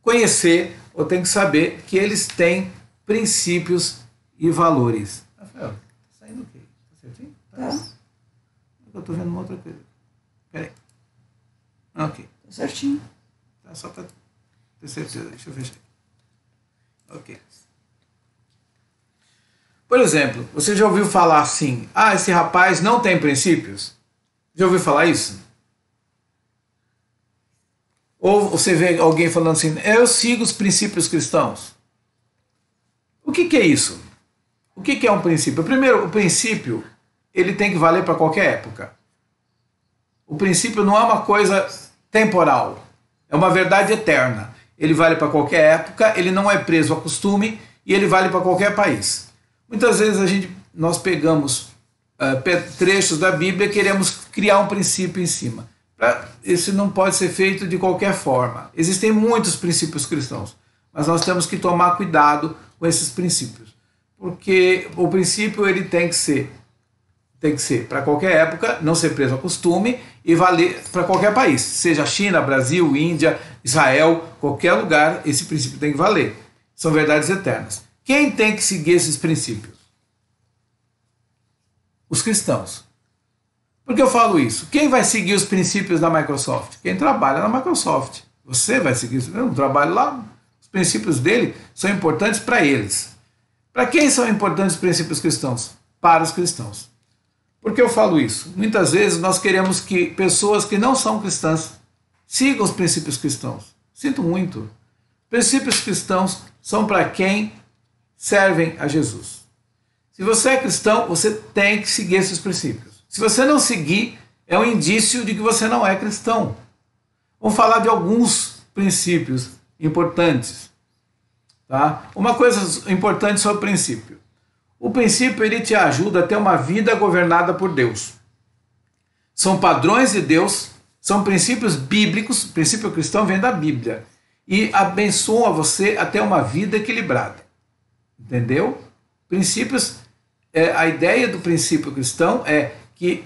conhecer ou tem que saber que eles têm princípios e valores. Rafael, tá saindo o quê? Tá certinho? Tá. Eu estou vendo uma outra coisa. Peraí. Ok. Tá certinho. Tá, só para ter certeza. Deixa eu fechar. Ok. Por exemplo, você já ouviu falar assim, esse rapaz não tem princípios? Já ouviu falar isso? Ou você vê alguém falando assim, eu sigo os princípios cristãos. O que é isso? O que é um princípio? Primeiro, o princípio, ele tem que valer para qualquer época. O princípio não é uma coisa temporal, é uma verdade eterna. Ele vale para qualquer época, ele não é preso a costume e ele vale para qualquer país. Muitas vezes nós pegamos trechos da Bíblia e queremos criar um princípio em cima. Isso não pode ser feito de qualquer forma. Existem muitos princípios cristãos, mas nós temos que tomar cuidado com esses princípios, porque o princípio ele tem que ser para qualquer época, não ser preso a costume e valer para qualquer país, seja China, Brasil, Índia, Israel, qualquer lugar, esse princípio tem que valer. São verdades eternas. Quem tem que seguir esses princípios? Os cristãos. Por que eu falo isso? Quem vai seguir os princípios da Microsoft? Quem trabalha na Microsoft. Você vai seguir isso. Eu não trabalho lá. Os princípios dele são importantes para eles. Para quem são importantes os princípios cristãos? Para os cristãos. Por que eu falo isso? Muitas vezes nós queremos que pessoas que não são cristãs sigam os princípios cristãos. Sinto muito. Princípios cristãos são para quem servem a Jesus. Se você é cristão, você tem que seguir esses princípios. Se você não seguir, é um indício de que você não é cristão. Vamos falar de alguns princípios importantes. Tá? Uma coisa importante sobre o princípio. O princípio ele te ajuda a ter uma vida governada por Deus. São padrões de Deus, são princípios bíblicos, o princípio cristão vem da Bíblia. E abençoa você a ter uma vida equilibrada. Entendeu? Princípios, a ideia do princípio cristão é que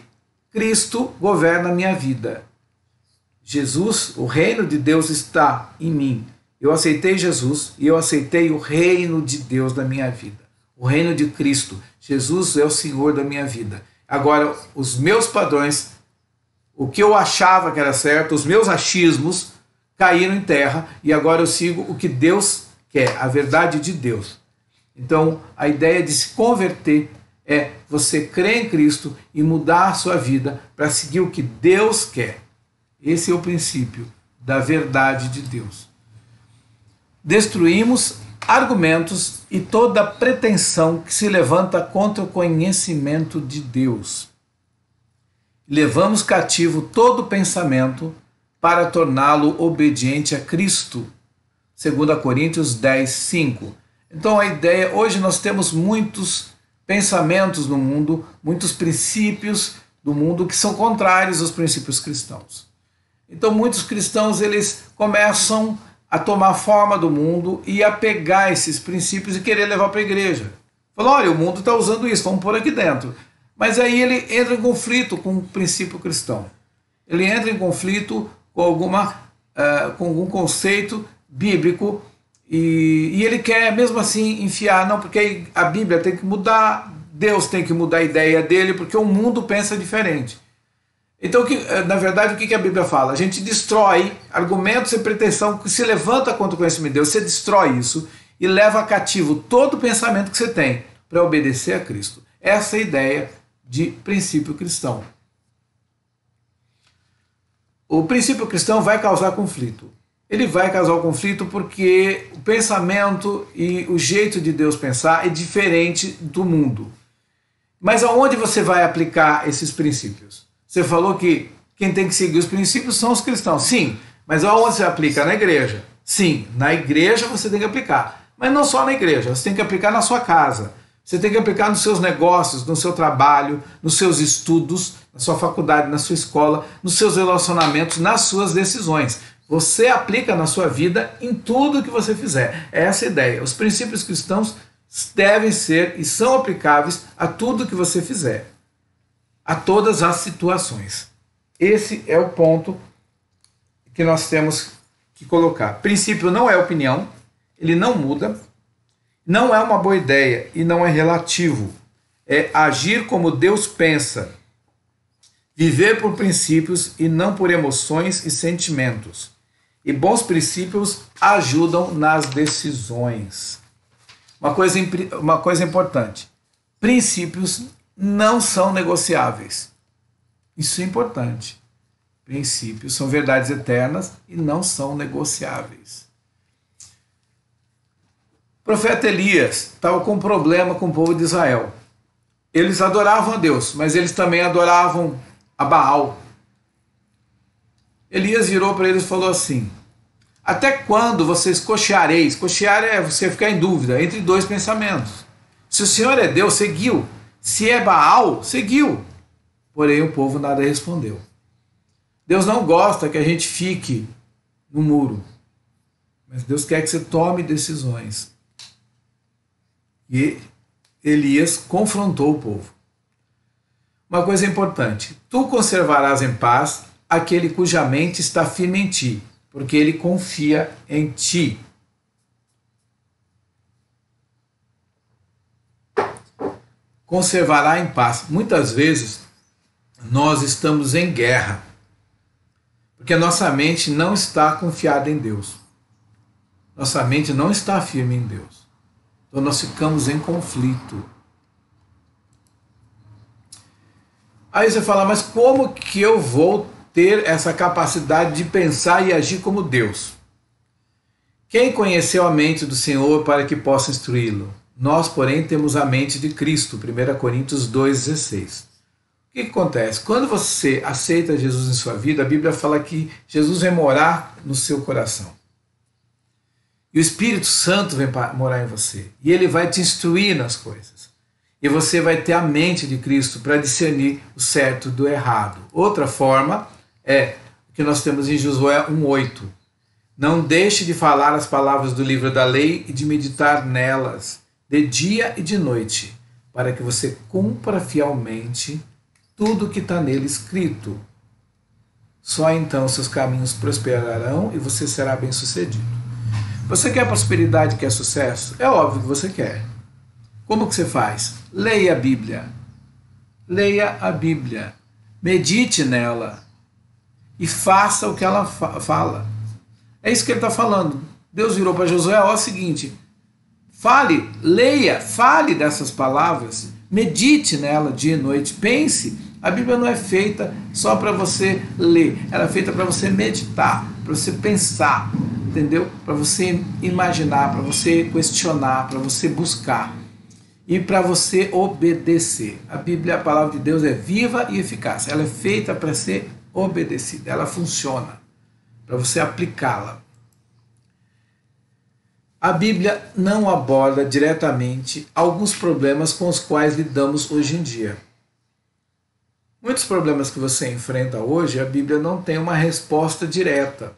Cristo governa a minha vida. Jesus, o reino de Deus está em mim. Eu aceitei Jesus e eu aceitei o reino de Deus na minha vida. O reino de Cristo. Jesus é o Senhor da minha vida. Agora, os meus padrões, o que eu achava que era certo, os meus achismos caíram em terra e agora eu sigo o que Deus quer, a verdade de Deus. Então, a ideia de se converter é você crer em Cristo e mudar a sua vida para seguir o que Deus quer. Esse é o princípio da verdade de Deus. Destruímos argumentos e toda pretensão que se levanta contra o conhecimento de Deus. Levamos cativo todo pensamento para torná-lo obediente a Cristo. 2 Coríntios 10, 5. Então a ideia, hoje nós temos muitos pensamentos no mundo, muitos princípios do mundo que são contrários aos princípios cristãos. Então muitos cristãos eles começam a tomar forma do mundo e a pegar esses princípios e querer levar para a igreja. Falam, olha, o mundo está usando isso, vamos pôr aqui dentro. Mas aí ele entra em conflito com o princípio cristão. Ele entra em conflito com algum conceito bíblico e ele quer mesmo assim enfiar, não, porque a Bíblia tem que mudar, Deus tem que mudar a ideia dele, porque o mundo pensa diferente. Então, na verdade, o que a Bíblia fala? A gente destrói argumentos e pretensão que se levanta contra o conhecimento de Deus, você destrói isso e leva cativo todo o pensamento que você tem para obedecer a Cristo. Essa é a ideia de princípio cristão. O princípio cristão vai causar conflito. Ele vai causar o conflito porque o pensamento e o jeito de Deus pensar é diferente do mundo. Mas aonde você vai aplicar esses princípios? Você falou que quem tem que seguir os princípios são os cristãos. Sim, mas aonde você aplica? Na igreja. Sim, na igreja você tem que aplicar. Mas não só na igreja, você tem que aplicar na sua casa. Você tem que aplicar nos seus negócios, no seu trabalho, nos seus estudos, na sua faculdade, na sua escola, nos seus relacionamentos, nas suas decisões. você aplica na sua vida em tudo que você fizer. É essa a ideia. Os princípios cristãos devem ser e são aplicáveis a tudo que você fizer, a todas as situações. Esse é o ponto que nós temos que colocar. Princípio não é opinião, ele não muda, não é uma boa ideia e não é relativo. É agir como Deus pensa, viver por princípios e não por emoções e sentimentos. E bons princípios ajudam nas decisões. Uma coisa importante: princípios não são negociáveis. Isso é importante. Princípios são verdades eternas e não são negociáveis. O profeta Elias estava com um problema com o povo de Israel. Eles adoravam a Deus, mas eles também adoravam a Baal. Elias virou para eles e falou assim: até quando vocês cocheareis? Cochear é você ficar em dúvida entre dois pensamentos. Se o Senhor é Deus, seguiu. Se é Baal, seguiu. Porém o povo nada respondeu. Deus não gosta que a gente fique no muro, mas Deus quer que você tome decisões. E Elias confrontou o povo. Uma coisa importante: tu conservarás em paz aquele cuja mente está firme em ti, porque ele confia em ti. Conservará em paz. Muitas vezes nós estamos em guerra, porque a nossa mente não está confiada em Deus. Nossa mente não está firme em Deus. Então nós ficamos em conflito. Aí você fala: mas como que eu vou ter essa capacidade de pensar e agir como Deus? Quem conheceu a mente do Senhor para que possa instruí-lo? Nós, porém, temos a mente de Cristo. 1 Coríntios 2,16. O que acontece? Quando você aceita Jesus em sua vida, a Bíblia fala que Jesus vem morar no seu coração. E o Espírito Santo vem morar em você. E ele vai te instruir nas coisas. E você vai ter a mente de Cristo para discernir o certo do errado. Outra forma é o que nós temos em Josué 1,8. Não deixe de falar as palavras do livro da lei e de meditar nelas, de dia e de noite, para que você cumpra fielmente tudo que está nele escrito. Só então seus caminhos prosperarão e você será bem-sucedido. Você quer prosperidade, quer sucesso? É óbvio que você quer. Como que você faz? Leia a Bíblia. Leia a Bíblia. Medite nela. E faça o que ela fala. É isso que ele está falando. Deus virou para Josué: é o seguinte, fale, leia, fale dessas palavras, medite nela dia e noite, pense. A Bíblia não é feita só para você ler, ela é feita para você meditar, para você pensar, entendeu? Para você imaginar, para você questionar, para você buscar e para você obedecer. A Bíblia, a palavra de Deus, é viva e eficaz. Ela é feita para ser obedecida, ela funciona para você aplicá-la. A Bíblia não aborda diretamente alguns problemas com os quais lidamos hoje em dia. Muitos problemas que você enfrenta hoje, a Bíblia não tem uma resposta direta,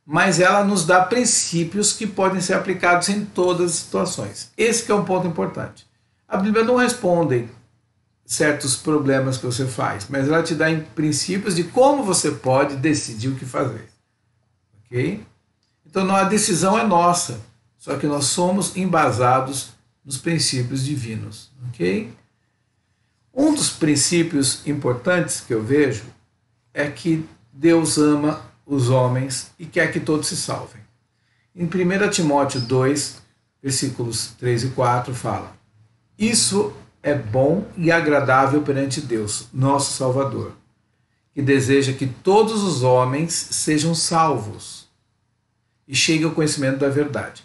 mas ela nos dá princípios que podem ser aplicados em todas as situações. Esse que é um ponto importante. A Bíblia não responde certos problemas que você faz, mas ela te dá princípios de como você pode decidir o que fazer. Ok? Então a decisão é nossa, só que nós somos embasados nos princípios divinos. Ok? Um dos princípios importantes que eu vejo é que Deus ama os homens e quer que todos se salvem. Em 1 Timóteo 2, versículos 3 e 4, fala: isso é bom e agradável perante Deus, nosso Salvador, que deseja que todos os homens sejam salvos e cheguem ao conhecimento da verdade.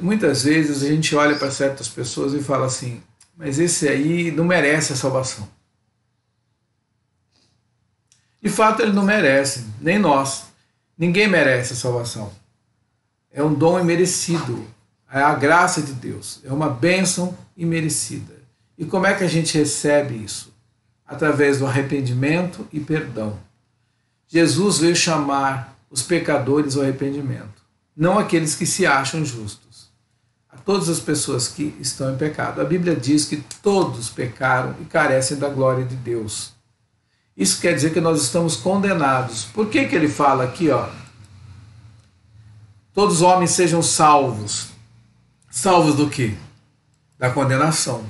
Muitas vezes a gente olha para certas pessoas e fala assim: mas esse aí não merece a salvação. De fato, ele não merece, nem nós. Ninguém merece a salvação. É um dom imerecido. É a graça de Deus. É uma bênção imerecida. E como é que a gente recebe isso? Através do arrependimento e perdão. Jesus veio chamar os pecadores ao arrependimento, não aqueles que se acham justos. A todas as pessoas que estão em pecado. A Bíblia diz que todos pecaram e carecem da glória de Deus. Isso quer dizer que nós estamos condenados. Por que ele fala aqui, ó? Todos os homens sejam salvos. Salvos do quê? Da condenação.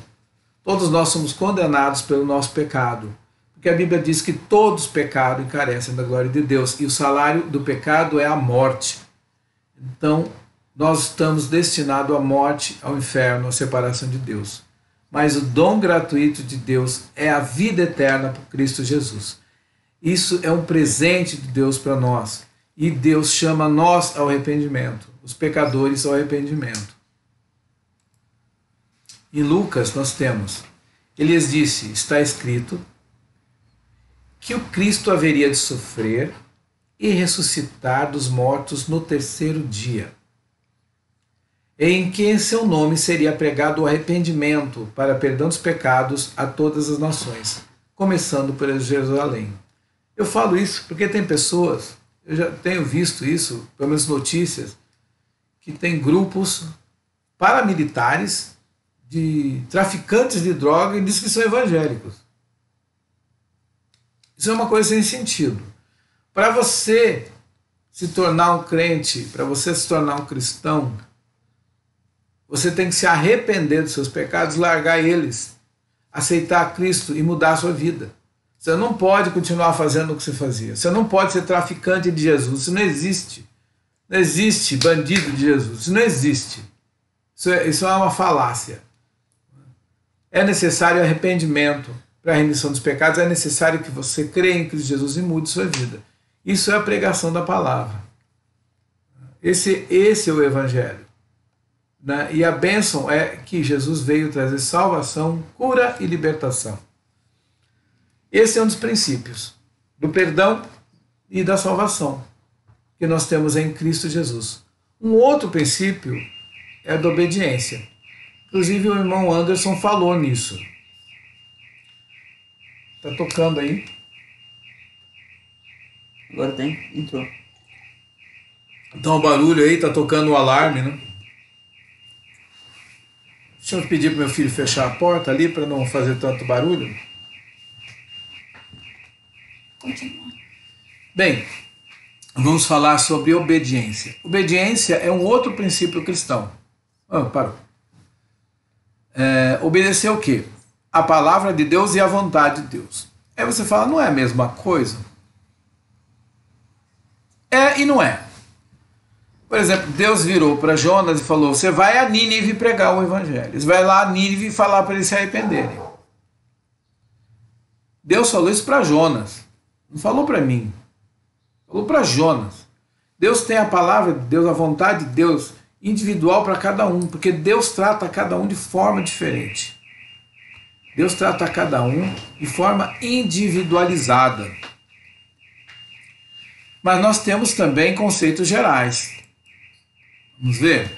Todos nós somos condenados pelo nosso pecado. Porque a Bíblia diz que todos pecaram e carecem da glória de Deus. E o salário do pecado é a morte. Então, nós estamos destinados à morte, ao inferno, à separação de Deus. Mas o dom gratuito de Deus é a vida eterna por Cristo Jesus. Isso é um presente de Deus para nós. E Deus chama nós ao arrependimento, os pecadores ao arrependimento. Em Lucas nós temos, ele lhes disse, está escrito, que o Cristo haveria de sofrer e ressuscitar dos mortos no terceiro dia, em que em seu nome seria pregado o arrependimento para perdão dos pecados a todas as nações, começando por Jerusalém. Eu falo isso porque tem pessoas, eu já tenho visto isso, pelo menos notícias, que tem grupos paramilitares de traficantes de droga e diz que são evangélicos. Isso é uma coisa sem sentido. Para você se tornar um crente, para você se tornar um cristão, você tem que se arrepender dos seus pecados, largar eles, aceitar Cristo e mudar a sua vida. Você não pode continuar fazendo o que você fazia. Você não pode ser traficante de Jesus. Isso não existe. Não existe bandido de Jesus. Isso não existe. Isso é uma falácia. É necessário arrependimento para a remissão dos pecados. É necessário que você creia em Cristo Jesus e mude sua vida. Isso é a pregação da palavra. Esse é o Evangelho. E a bênção é que Jesus veio trazer salvação, cura e libertação. Esse é um dos princípios do perdão e da salvação que nós temos em Cristo Jesus. Um outro princípio é da obediência. Inclusive o irmão Anderson falou nisso. Está tocando aí? Agora tem, entrou. Então o barulho aí, está tocando o alarme, né? Deixa eu pedir para meu filho fechar a porta ali para não fazer tanto barulho. Continua. Bem, vamos falar sobre obediência. Obediência é um outro princípio cristão. Parou. Obedecer o quê? A palavra de Deus e a vontade de Deus. Aí você fala, não é a mesma coisa? É e não é. Por exemplo, Deus virou para Jonas e falou, você vai a Nínive pregar o evangelho. Você vai lá a Nínive e falar para eles se arrependerem. Deus falou isso para Jonas. Não falou para mim. Falou para Jonas. Deus tem a palavra de Deus, a vontade de Deus individual para cada um, porque Deus trata cada um de forma diferente. Deus trata cada um de forma individualizada. Mas nós temos também conceitos gerais. Vamos ver?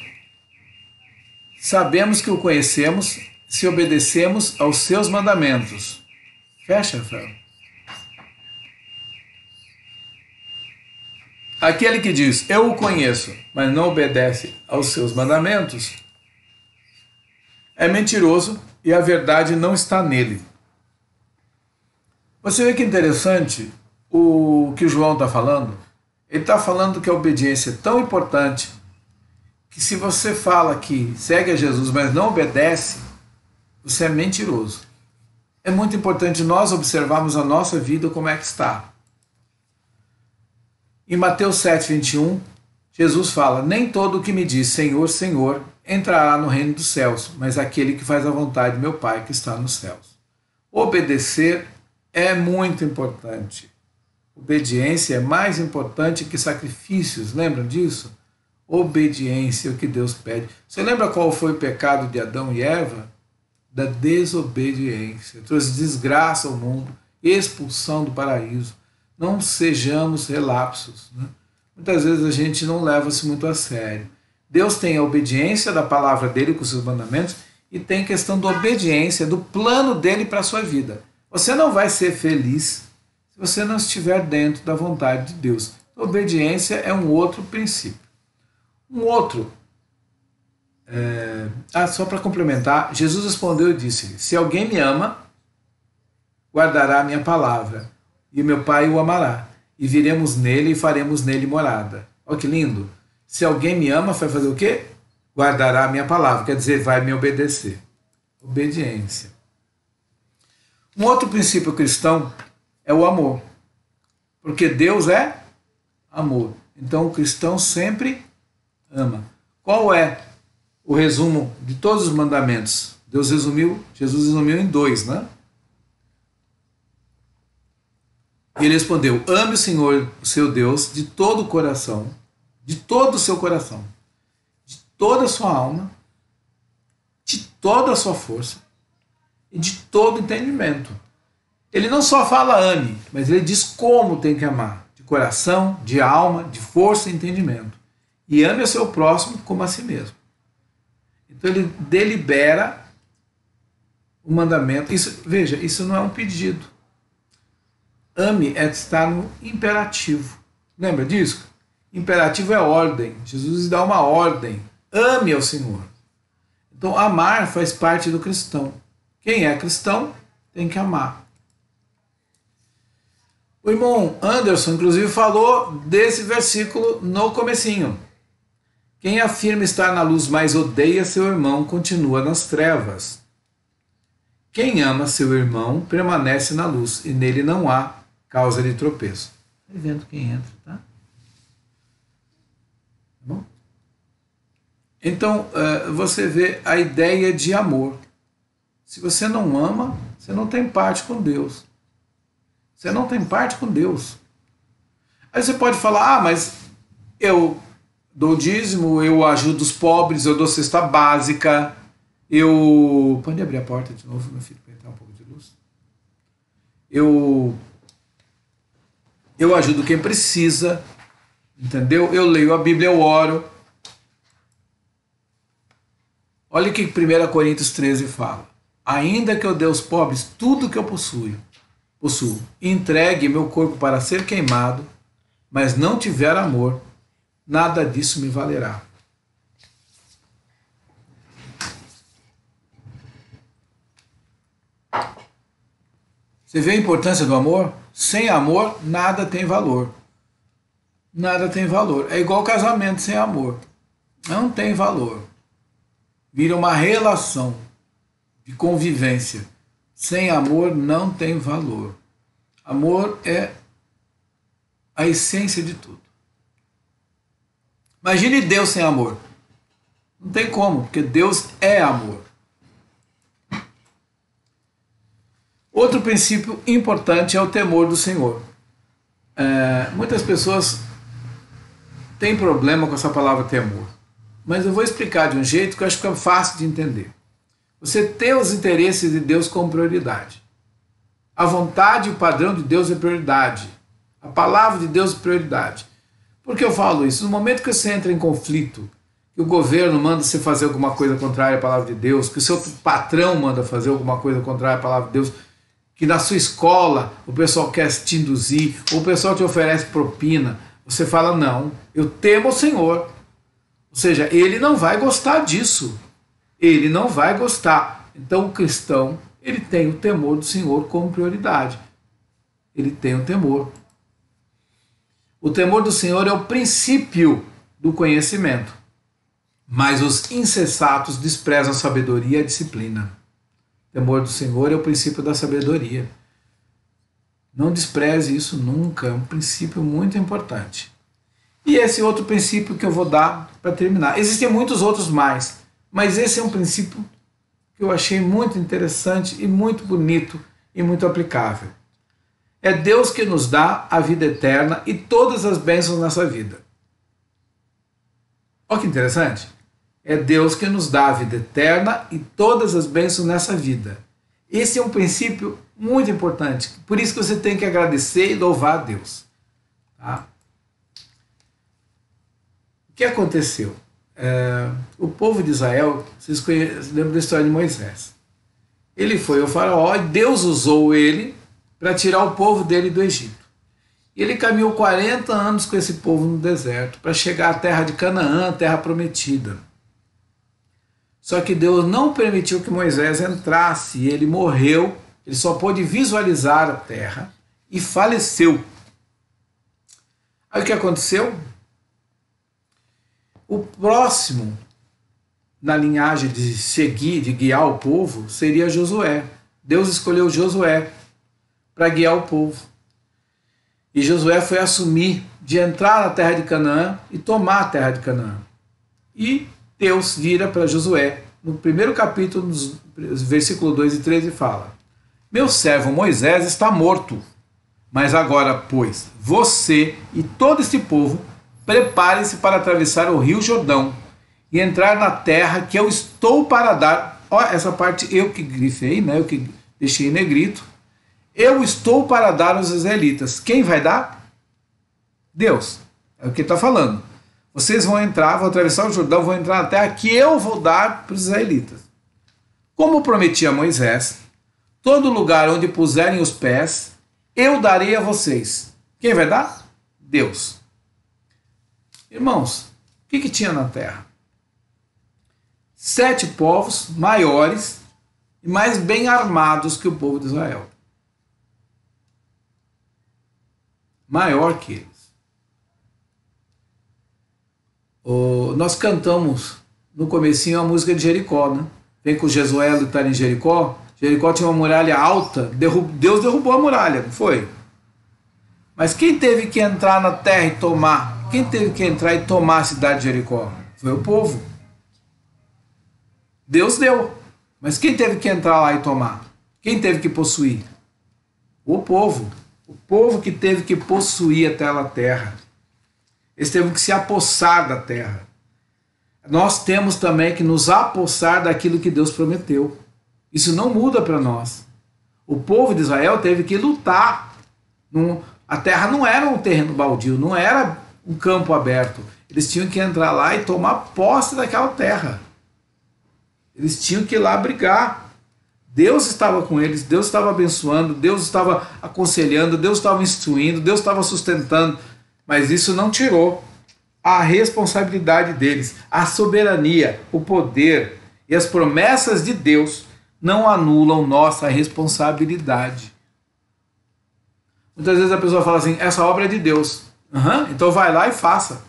Sabemos que o conhecemos se obedecemos aos seus mandamentos. Fecha, Rafael. Aquele que diz, eu o conheço, mas não obedece aos seus mandamentos, é mentiroso e a verdade não está nele. Você vê que interessante o que o João está falando? Ele está falando que a obediência é tão importante que se você fala que segue a Jesus, mas não obedece, você é mentiroso. É muito importante nós observarmos a nossa vida como é que está. Em Mateus 7:21, Jesus fala, nem todo o que me diz Senhor, Senhor, entrará no reino dos céus, mas aquele que faz a vontade de meu Pai que está nos céus. Obedecer é muito importante. Obediência é mais importante que sacrifícios, lembram disso? Obediência é o que Deus pede. Você lembra qual foi o pecado de Adão e Eva? Da desobediência. Trouxe desgraça ao mundo, expulsão do paraíso. Não sejamos relapsos. Né? Muitas vezes a gente não leva-se muito a sério. Deus tem a obediência da palavra dele com os seus mandamentos e tem a questão da obediência, do plano dele para a sua vida. Você não vai ser feliz se você não estiver dentro da vontade de Deus. Obediência é um outro princípio. Um outro, só para complementar, Jesus respondeu e disse: se alguém me ama, guardará a minha palavra, e meu Pai o amará, e viremos nele e faremos nele morada. Olha que lindo! Se alguém me ama, vai fazer o quê? Guardará a minha palavra, quer dizer, vai me obedecer. Obediência. Um outro princípio cristão é o amor, porque Deus é amor. Então o cristão sempre ama. Qual é o resumo de todos os mandamentos? Jesus resumiu em 2, né? E ele respondeu: ame o Senhor, o seu Deus, de todo o coração, de todo o seu coração, de toda a sua alma, de toda a sua força e de todo o entendimento. Ele não só fala ame, mas ele diz como tem que amar, de coração, de alma, de força e entendimento. E ame o seu próximo como a si mesmo. Então ele delibera o mandamento. Veja, isso não é um pedido. Ame é estar no imperativo. Lembra disso? Imperativo é ordem. Jesus dá uma ordem. Ame ao Senhor. Então amar faz parte do cristão. Quem é cristão tem que amar. O irmão Anderson, inclusive, falou desse versículo no comecinho. Quem afirma estar na luz, mas odeia seu irmão, continua nas trevas. Quem ama seu irmão permanece na luz, e nele não há causa de tropeço. Vai vendo quem entra, tá? Bom? Então, você vê a ideia de amor. Se você não ama, você não tem parte com Deus. Você não tem parte com Deus. Aí você pode falar: mas eu dou dízimo, eu ajudo os pobres, eu dou cesta básica, eu... Pode abrir a porta de novo, meu filho, para entrar um pouco de luz? Eu ajudo quem precisa, entendeu? Eu leio a Bíblia, eu oro. Olha o que 1 Coríntios 13 fala: ainda que eu dê aos pobres tudo que eu possuo, entregue meu corpo para ser queimado, mas não tiver amor, nada disso me valerá. Você vê a importância do amor? Sem amor, nada tem valor. Nada tem valor. É igual casamento sem amor. Não tem valor. Vira uma relação de convivência. Sem amor não tem valor. Amor é a essência de tudo. Imagine Deus sem amor. Não tem como, porque Deus é amor. Outro princípio importante é o temor do Senhor. Muitas pessoas têm problema com essa palavra temor, mas eu vou explicar de um jeito que eu acho que é fácil de entender. Você tem os interesses de Deus como prioridade. A vontade e o padrão de Deus é prioridade. A palavra de Deus é prioridade. Por que eu falo isso? No momento que você entra em conflito, que o governo manda você fazer alguma coisa contrária à palavra de Deus, que o seu patrão manda fazer alguma coisa contrária à palavra de Deus, que na sua escola o pessoal quer te induzir, ou o pessoal te oferece propina, você fala: não, eu temo o Senhor. Ou seja, ele não vai gostar disso. Ele não vai gostar. Então o cristão, ele tem o temor do Senhor como prioridade. Ele tem o temor. O temor do Senhor é o princípio do conhecimento, mas os insensatos desprezam a sabedoria e a disciplina. O temor do Senhor é o princípio da sabedoria. Não despreze isso nunca, é um princípio muito importante. E esse outro princípio que eu vou dar para terminar. Existem muitos outros mais, mas esse é um princípio que eu achei muito interessante e muito bonito e muito aplicável. É Deus que nos dá a vida eterna e todas as bênçãos nessa vida. Olha que interessante. É Deus que nos dá a vida eterna e todas as bênçãos nessa vida. Esse é um princípio muito importante. Por isso que você tem que agradecer e louvar a Deus. Tá? O que aconteceu? O povo de Israel, vocês lembram da história de Moisés. Ele foi ao faraó e Deus usou ele para tirar o povo dele do Egito. E ele caminhou 40 anos com esse povo no deserto para chegar à terra de Canaã, a terra prometida. Só que Deus não permitiu que Moisés entrasse e ele morreu. Ele só pôde visualizar a terra e faleceu. Aí o que aconteceu? O próximo na linhagem de seguir, de guiar o povo, seria Josué. Deus escolheu Josué para guiar o povo. E Josué foi assumir de entrar na terra de Canaã e tomar a terra de Canaã. E Deus vira para Josué, no primeiro capítulo, versículo 2 e 13, fala: meu servo Moisés está morto, mas agora, pois, você e todo este povo, preparem-se para atravessar o rio Jordão e entrar na terra que eu estou para dar. Ó, essa parte eu que grifei, né? Eu que deixei em negrito. Eu estou para dar aos israelitas. Quem vai dar? Deus. É o que está falando. Vocês vão entrar, vão atravessar o Jordão, vão entrar na terra que eu vou dar para os israelitas. Como prometi a Moisés, todo lugar onde puserem os pés, eu darei a vocês. Quem vai dar? Deus. Irmãos, o que tinha na terra? 7 povos maiores e mais bem armados que o povo de Israel. Maior que eles. Nós cantamos no comecinho a música de Jericó, né? Vem com Josué lutar em Jericó. Jericó tinha uma muralha alta, Deus derrubou a muralha, não foi? Mas quem teve que entrar na terra e tomar? Quem teve que entrar e tomar a cidade de Jericó? Foi o povo. Deus deu. Mas quem teve que entrar lá e tomar? Quem teve que possuir? O povo. O povo que teve que possuir aquela terra. Eles teve que se apossar da terra. Nós temos também que nos apossar daquilo que Deus prometeu. Isso não muda para nós. O povo de Israel teve que lutar. A terra não era um terreno baldio, não era um campo aberto. Eles tinham que entrar lá e tomar posse daquela terra. Eles tinham que ir lá brigar. Deus estava com eles, Deus estava abençoando, Deus estava aconselhando, Deus estava instruindo, Deus estava sustentando. Mas isso não tirou a responsabilidade deles. A soberania, o poder e as promessas de Deus não anulam nossa responsabilidade. Muitas vezes a pessoa fala assim, essa obra é de Deus. Então vai lá e faça.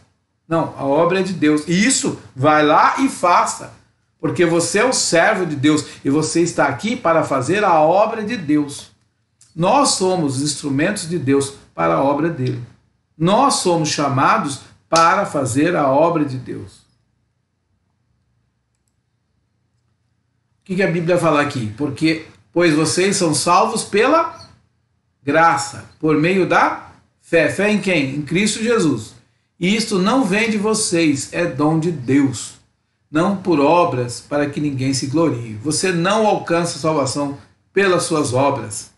Não, a obra é de Deus. E isso, vai lá e faça. Porque você é o servo de Deus e você está aqui para fazer a obra de Deus. Nós somos instrumentos de Deus para a obra dele. Nós somos chamados para fazer a obra de Deus. O que a Bíblia fala aqui? Pois vocês são salvos pela graça, por meio da fé. Fé em quem? Em Cristo Jesus. E isto não vem de vocês, é dom de Deus. Não por obras, para que ninguém se glorie. Você não alcança a salvação pelas suas obras.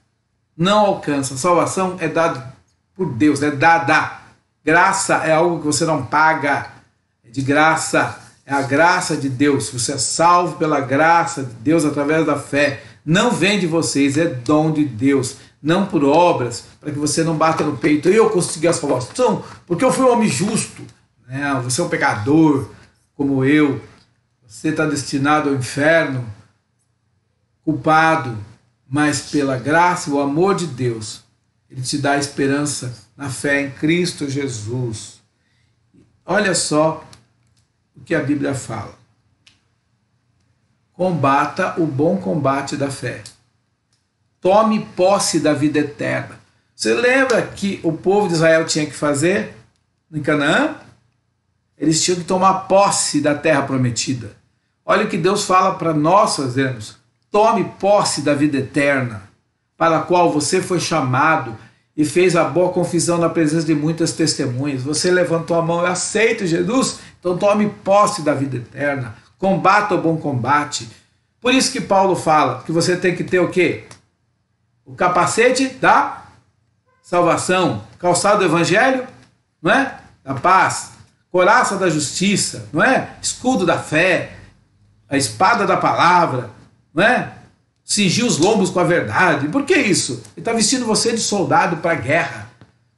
Não alcança. A salvação é dada por Deus, é dada. Graça é algo que você não paga. É de graça. É a graça de Deus. Você é salvo pela graça de Deus através da fé. Não vem de vocês, é dom de Deus. Não por obras, para que você não bata no peito. Eu consegui a salvação porque eu fui um homem justo. Não, você é um pecador como eu. Você está destinado ao inferno, culpado, mas pela graça e o amor de Deus, Ele te dá esperança na fé em Cristo Jesus. Olha só o que a Bíblia fala. Combata o bom combate da fé. Tome posse da vida eterna. Você lembra que o povo de Israel tinha que fazer em Canaã? Eles tinham que tomar posse da terra prometida. Olha o que Deus fala para nós fazermos. Tome posse da vida eterna, para a qual você foi chamado e fez a boa confissão na presença de muitas testemunhas. Você levantou a mão, eu aceito Jesus, então tome posse da vida eterna. Combata o bom combate. Por isso que Paulo fala que você tem que ter o quê? O capacete da salvação, calçado do evangelho, não é? Da paz, couraça da justiça, não é? Escudo da fé, a espada da palavra, não é? cingir os lombos com a verdade. Por que isso? Ele está vestindo você de soldado para a guerra.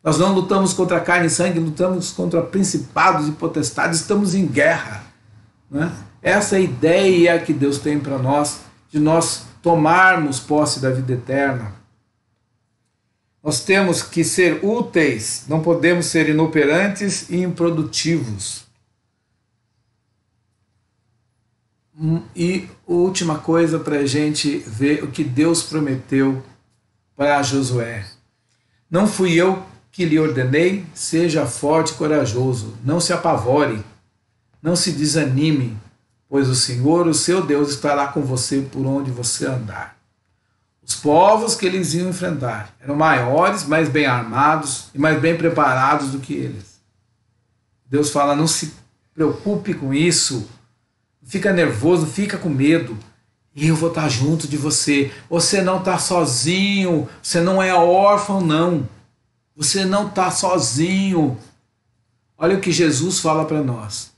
Nós não lutamos contra carne e sangue, lutamos contra principados e potestades, estamos em guerra. Né? Essa é a ideia que Deus tem para nós, de nós tomarmos posse da vida eterna. Nós temos que ser úteis, não podemos ser inoperantes e improdutivos. E última coisa para a gente ver o que Deus prometeu para Josué. Não fui eu que lhe ordenei, seja forte e corajoso, não se apavore, não se desanime, pois o Senhor, o seu Deus, estará com você por onde você andar. Os povos que eles iam enfrentar eram maiores, mais bem armados e mais bem preparados do que eles. Deus fala, não se preocupe com isso, não fica nervoso, não fica com medo. Eu vou estar junto de você. Você não está sozinho, você não é órfão, não. Você não está sozinho. Olha o que Jesus fala para nós.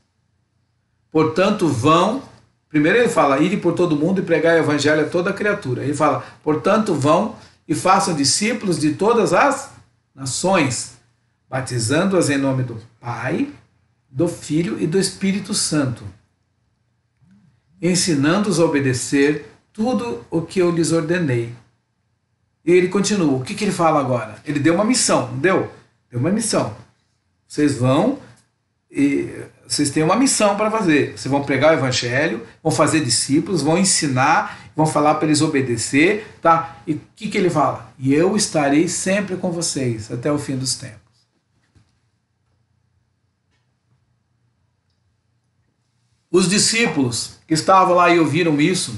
Portanto, vão. Primeiro ele fala, ide por todo mundo e pregar o evangelho a toda criatura. Ele fala, portanto, vão e façam discípulos de todas as nações, batizando-as em nome do Pai, do Filho e do Espírito Santo, ensinando-os a obedecer tudo o que eu lhes ordenei. E ele continua. O que ele fala agora? Ele deu uma missão, não deu? Deu uma missão. Vocês vão e vocês têm uma missão para fazer. Vocês vão pregar o evangelho, vão fazer discípulos, vão ensinar, vão falar para eles obedecer, tá? E o que ele fala? E eu estarei sempre com vocês até o fim dos tempos. Os discípulos que estavam lá e ouviram isso,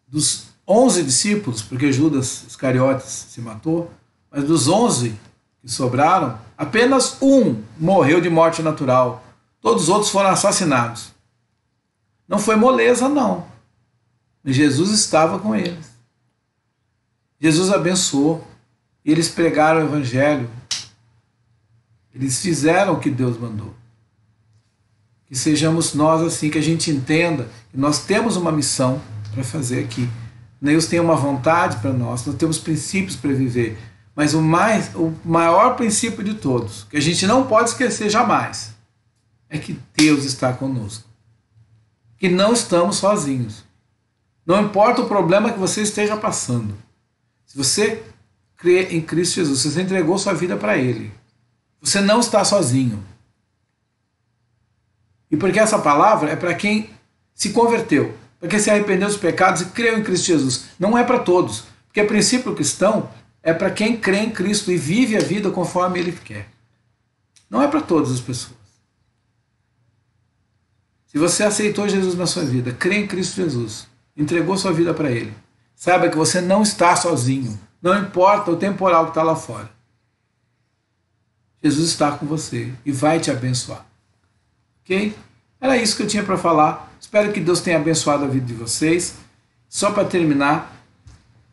dos 11 discípulos, porque Judas Iscariotes se matou, mas dos 11 que sobraram, apenas um morreu de morte natural. Todos os outros foram assassinados. Não foi moleza, não. Mas Jesus estava com eles. Jesus abençoou. E eles pregaram o evangelho. Eles fizeram o que Deus mandou. Que sejamos nós assim, que a gente entenda que nós temos uma missão para fazer aqui. Deus tem uma vontade para nós temos princípios para viver. Mas o maior princípio de todos, que a gente não pode esquecer jamais, é que Deus está conosco. Que não estamos sozinhos. Não importa o problema que você esteja passando. Se você crê em Cristo Jesus, se você entregou sua vida para Ele, você não está sozinho. E porque essa palavra é para quem se converteu, para quem se arrependeu dos pecados e creu em Cristo Jesus. Não é para todos, porque o princípio cristão é para quem crê em Cristo e vive a vida conforme Ele quer. Não é para todas as pessoas. Se você aceitou Jesus na sua vida, crê em Cristo Jesus, entregou sua vida para Ele, saiba que você não está sozinho. Não importa o temporal que está lá fora. Jesus está com você e vai te abençoar. Ok? Era isso que eu tinha para falar. Espero que Deus tenha abençoado a vida de vocês. Só para terminar,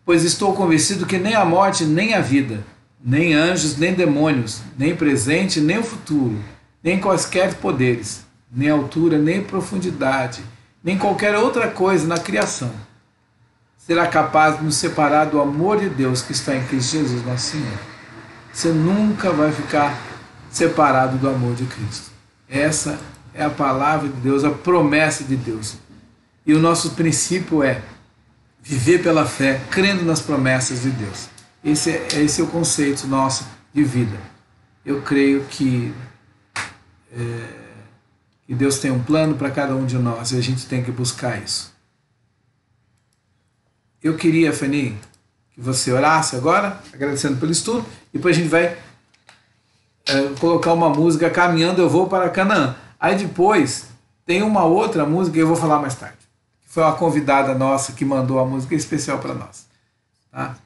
pois estou convencido que nem a morte, nem a vida, nem anjos, nem demônios, nem presente, nem o futuro, nem quaisquer poderes, nem altura, nem profundidade, nem qualquer outra coisa na criação será capaz de nos separar do amor de Deus que está em Cristo Jesus, nosso Senhor. Você nunca vai ficar separado do amor de Cristo. Essa é a palavra de Deus, a promessa de Deus. E o nosso princípio é viver pela fé, crendo nas promessas de Deus. Esse é o conceito nosso de vida. Eu creio que Deus tem um plano para cada um de nós e a gente tem que buscar isso. Eu queria, Fanny, que você orasse agora, agradecendo pelo estudo, e depois a gente vai colocar uma música, Caminhando Eu Vou para Canaã. Aí depois tem uma outra música que eu vou falar mais tarde. Foi uma convidada nossa que mandou a música especial para nós. Tá?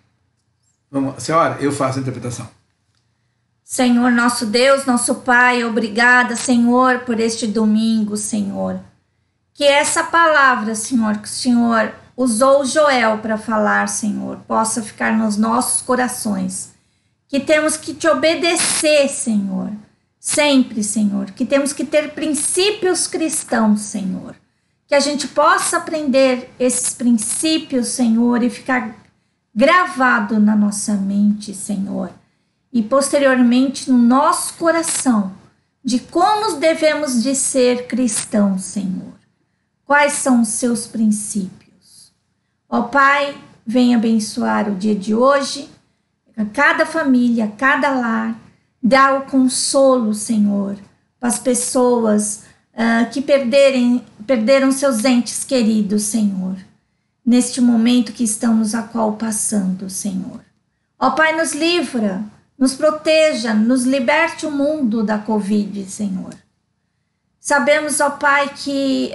Vamos, senhora, eu faço a interpretação. Senhor, nosso Deus, nosso Pai, obrigada, Senhor, por este domingo, Senhor. Que essa palavra, Senhor, que o Senhor usou o Joel para falar, Senhor, possa ficar nos nossos corações. Que temos que te obedecer, Senhor. Sempre, Senhor. Que temos que ter princípios cristãos, Senhor. que a gente possa aprender esses princípios, Senhor, e ficar gravado na nossa mente, Senhor, e posteriormente no nosso coração, de como devemos de ser cristãos, Senhor. Quais são os seus princípios? Ó Pai, venha abençoar o dia de hoje, a cada família, a cada lar, dá o consolo, Senhor, para as pessoas que perderam seus entes queridos, Senhor, neste momento que estamos a qual passando, Senhor. Ó Pai, nos livra, nos proteja, nos liberte o mundo da Covid, Senhor. Sabemos, ó Pai, que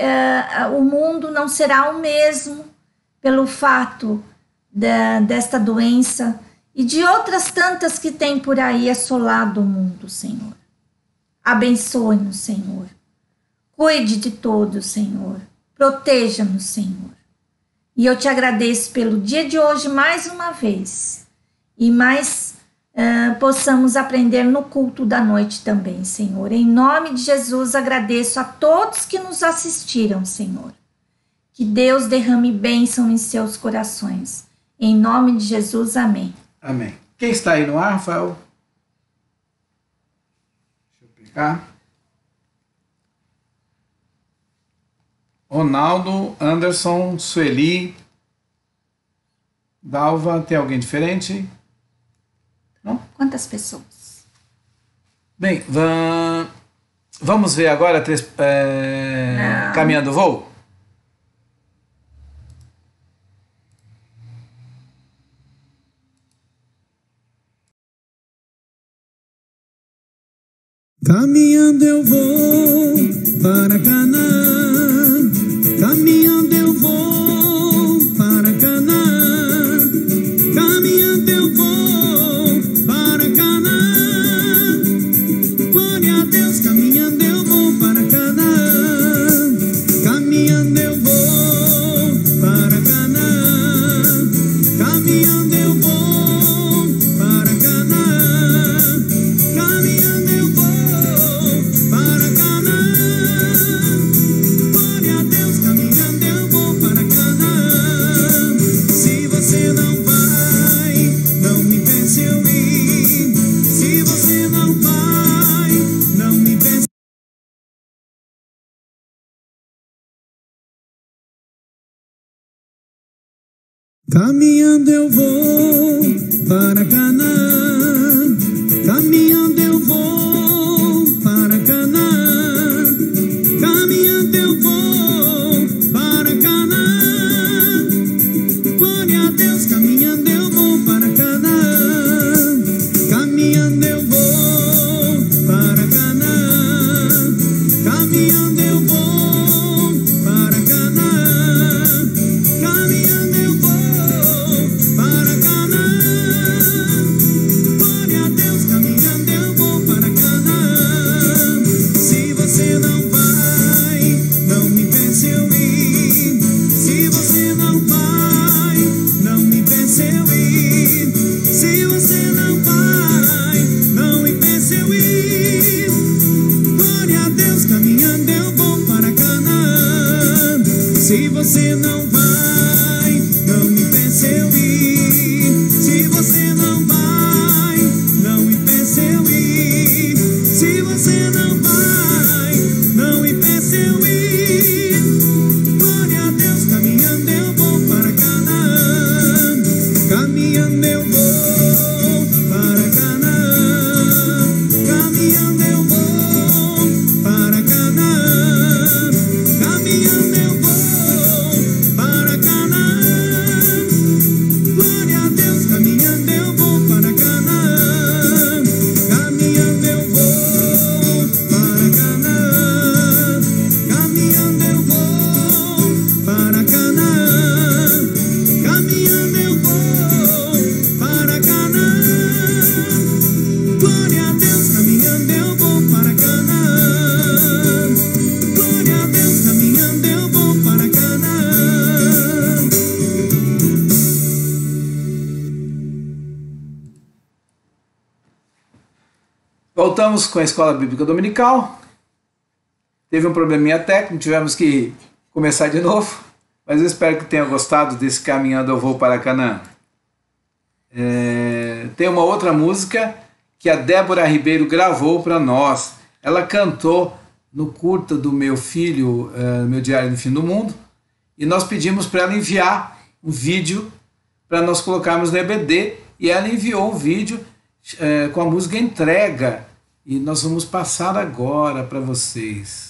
o mundo não será o mesmo pelo fato desta doença e de outras tantas que tem por aí assolado o mundo, Senhor. Abençoe-nos, Senhor. Cuide de todos, Senhor. Proteja-nos, Senhor. E eu te agradeço pelo dia de hoje mais uma vez. E mais possamos aprender no culto da noite também, Senhor. Em nome de Jesus, agradeço a todos que nos assistiram, Senhor. Que Deus derrame bênção em seus corações. Em nome de Jesus, amém. Amém. Quem está aí no ar, Rafael? Deixa eu pegar. Ronaldo, Anderson, Sueli, Dalva, tem alguém diferente? Não? Quantas pessoas? Bem, vamos ver agora Caminhando o Voo? Caminhando eu vou para Canaã, caminhando eu vou para Canaã, caminhando eu vou para Canaã, glória a Deus, caminhando eu vou para Canaã, caminhando eu vou para Canaã, caminhando eu vou para Canaã, caminhando eu vou para Canaã, glória a Deus, caminhando eu vou para Canaã. Se você não vai, não me pense eu ir. Se você não vai, não me pense. Caminhando eu vou para Canaã, caminhando eu vou para Canaã, caminhando eu vou para Canaã, glória a Deus, caminhando eu vou para Canaã, caminhando eu vou para Canaã, caminhando eu vou para Canaã, caminhando eu vou para Canaã, glória a Deus, caminhando eu vou para Canaã. Se você não vai, não me pense eu ir. Se você não vai, não me pense eu ir. Se você não vai, não me pense eu ir. Glória a Deus, caminhando eu vou para Canaã. Se você não vai, não me pense eu ir. Se você não vai, não me pense eu ir. Se você não vai, não me pense eu ir. Glória a Deus, caminhando eu vou para Canaã, caminhando eu vou para Canaã, caminhando eu vou para Canaã, caminhando eu vou para Canaã, glória a Deus, caminhando eu vou para Canaã, caminhando eu vou para Canaã, caminhando eu vou para Canaã, caminhando eu vou para Canaã, glória a Deus, caminhando eu vou para Canaã, glória a Deus, caminhando eu vou para Canaã. Voltamos com a Escola Bíblica Dominical. Teve um probleminha técnico, tivemos que começar de novo, mas eu espero que tenha gostado desse Caminhando Eu Vou para Canaã. Tem uma outra música que a Débora Ribeiro gravou para nós. Ela cantou no curta do meu filho, Meu Diário no Fim do Mundo, e nós pedimos para ela enviar um vídeo para nós colocarmos no EBD, e ela enviou um vídeo com a música Entrega, e nós vamos passar agora para vocês.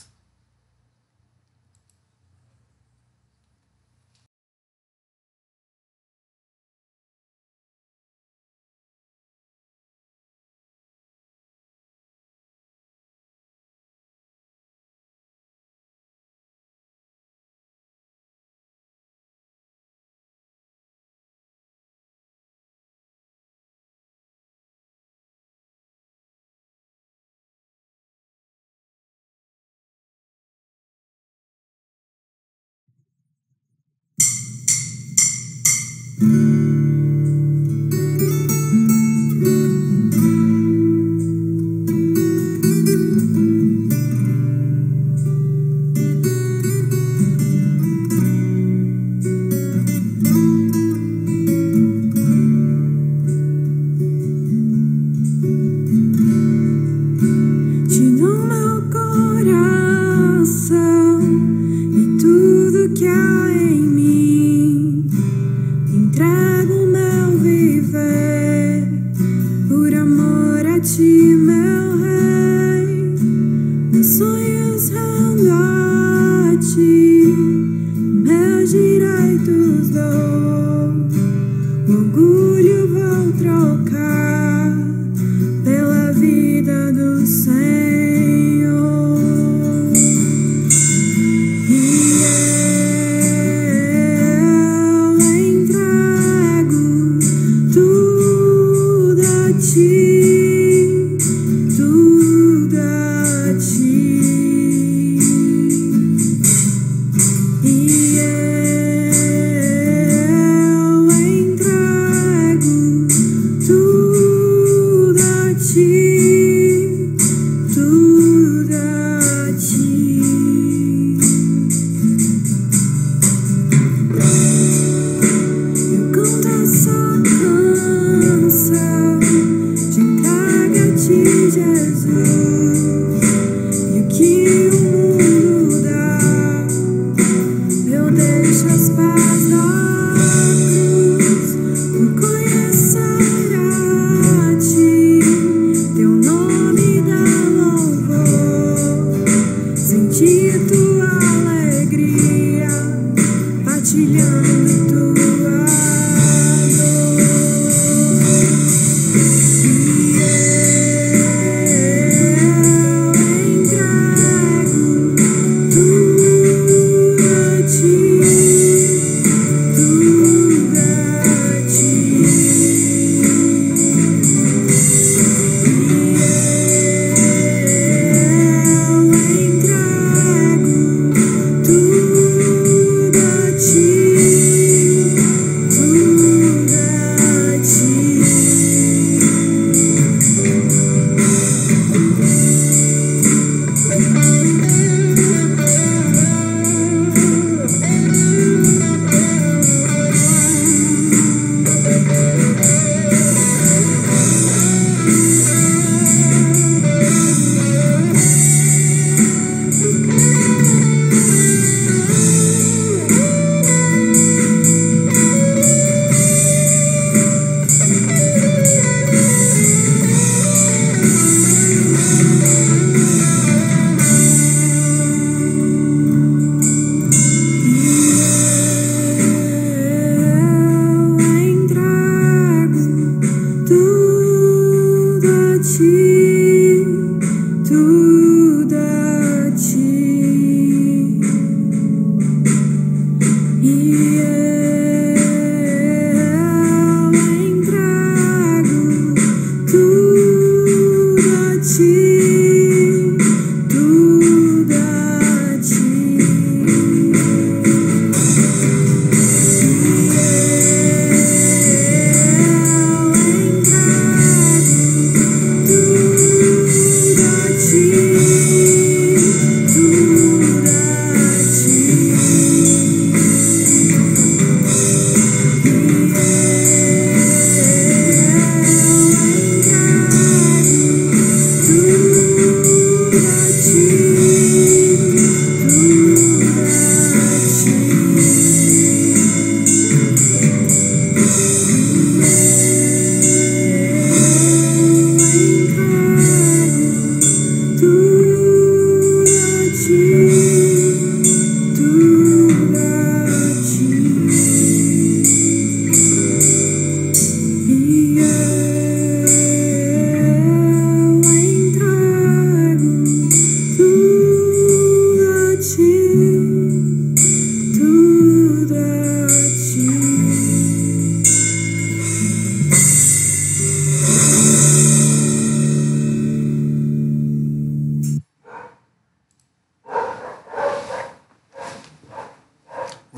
ti.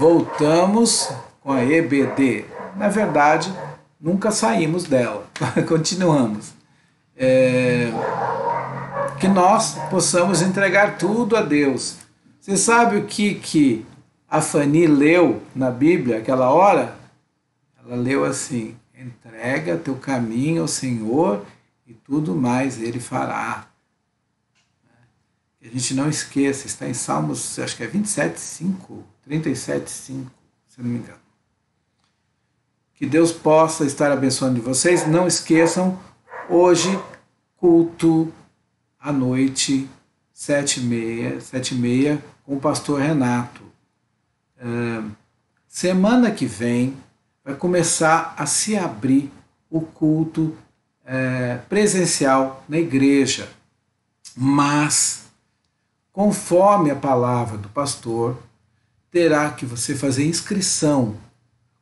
voltamos com a EBD. Na verdade, nunca saímos dela, continuamos. Que nós possamos entregar tudo a Deus. Você sabe o que a Fanny leu na Bíblia aquela hora? Ela leu assim: entrega teu caminho ao Senhor e tudo mais Ele fará. Que a gente não esqueça, está em Salmos, acho que é 27:5, 37:5, se não me engano. Que Deus possa estar abençoando vocês. Não esqueçam, hoje, culto à noite, 7h30, com o pastor Renato. Semana que vem vai começar a se abrir o culto presencial na igreja. Mas, conforme a palavra do pastor, terá que você fazer inscrição,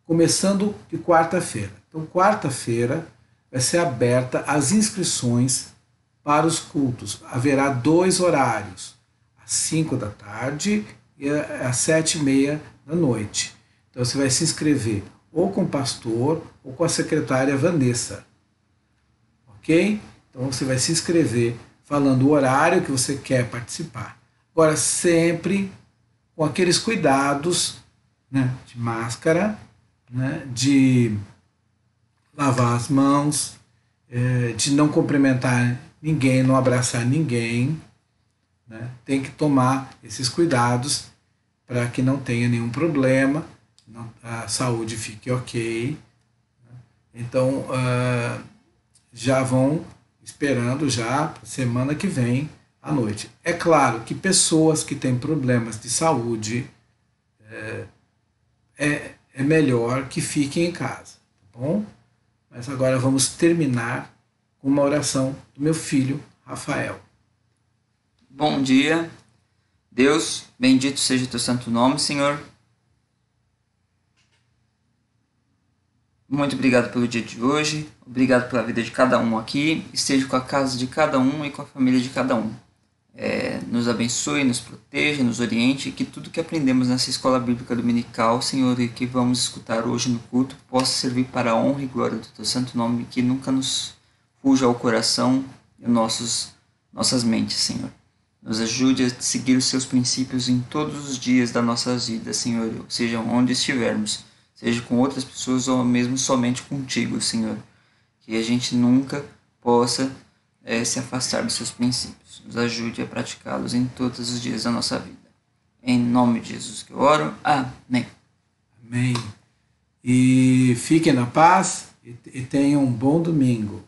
começando de quarta-feira. Então, quarta-feira vai ser aberta as inscrições para os cultos. Haverá 2 horários, às 5 da tarde e às 7h30 da noite. Então, você vai se inscrever ou com o pastor ou com a secretária Vanessa. Ok? Então, você vai se inscrever falando o horário que você quer participar. Agora, sempre com aqueles cuidados, né, de máscara, né, de lavar as mãos, de não cumprimentar ninguém, não abraçar ninguém, né? Tem que tomar esses cuidados para que não tenha nenhum problema, a saúde fique ok. Né? Então, já vão esperando já semana que vem à noite. É claro que pessoas que têm problemas de saúde é melhor que fiquem em casa, tá bom? Mas agora vamos terminar com uma oração do meu filho, Rafael. Bom dia. Deus, bendito seja o teu santo nome, Senhor. Muito obrigado pelo dia de hoje. Obrigado pela vida de cada um aqui. Esteja com a casa de cada um e com a família de cada um. Nos abençoe, nos proteja, nos oriente, e que tudo que aprendemos nessa escola bíblica dominical, Senhor, e que vamos escutar hoje no culto, possa servir para a honra e glória do teu santo nome, que nunca nos fuja ao coração e nossas mentes, Senhor. Nos ajude a seguir os seus princípios em todos os dias da nossa vida, Senhor, seja onde estivermos, seja com outras pessoas ou mesmo somente contigo, Senhor. Que a gente nunca possa se afastar dos seus princípios. Nos ajude a praticá-los em todos os dias da nossa vida. Em nome de Jesus que eu oro. Amém. Amém. E fiquem na paz e tenham um bom domingo.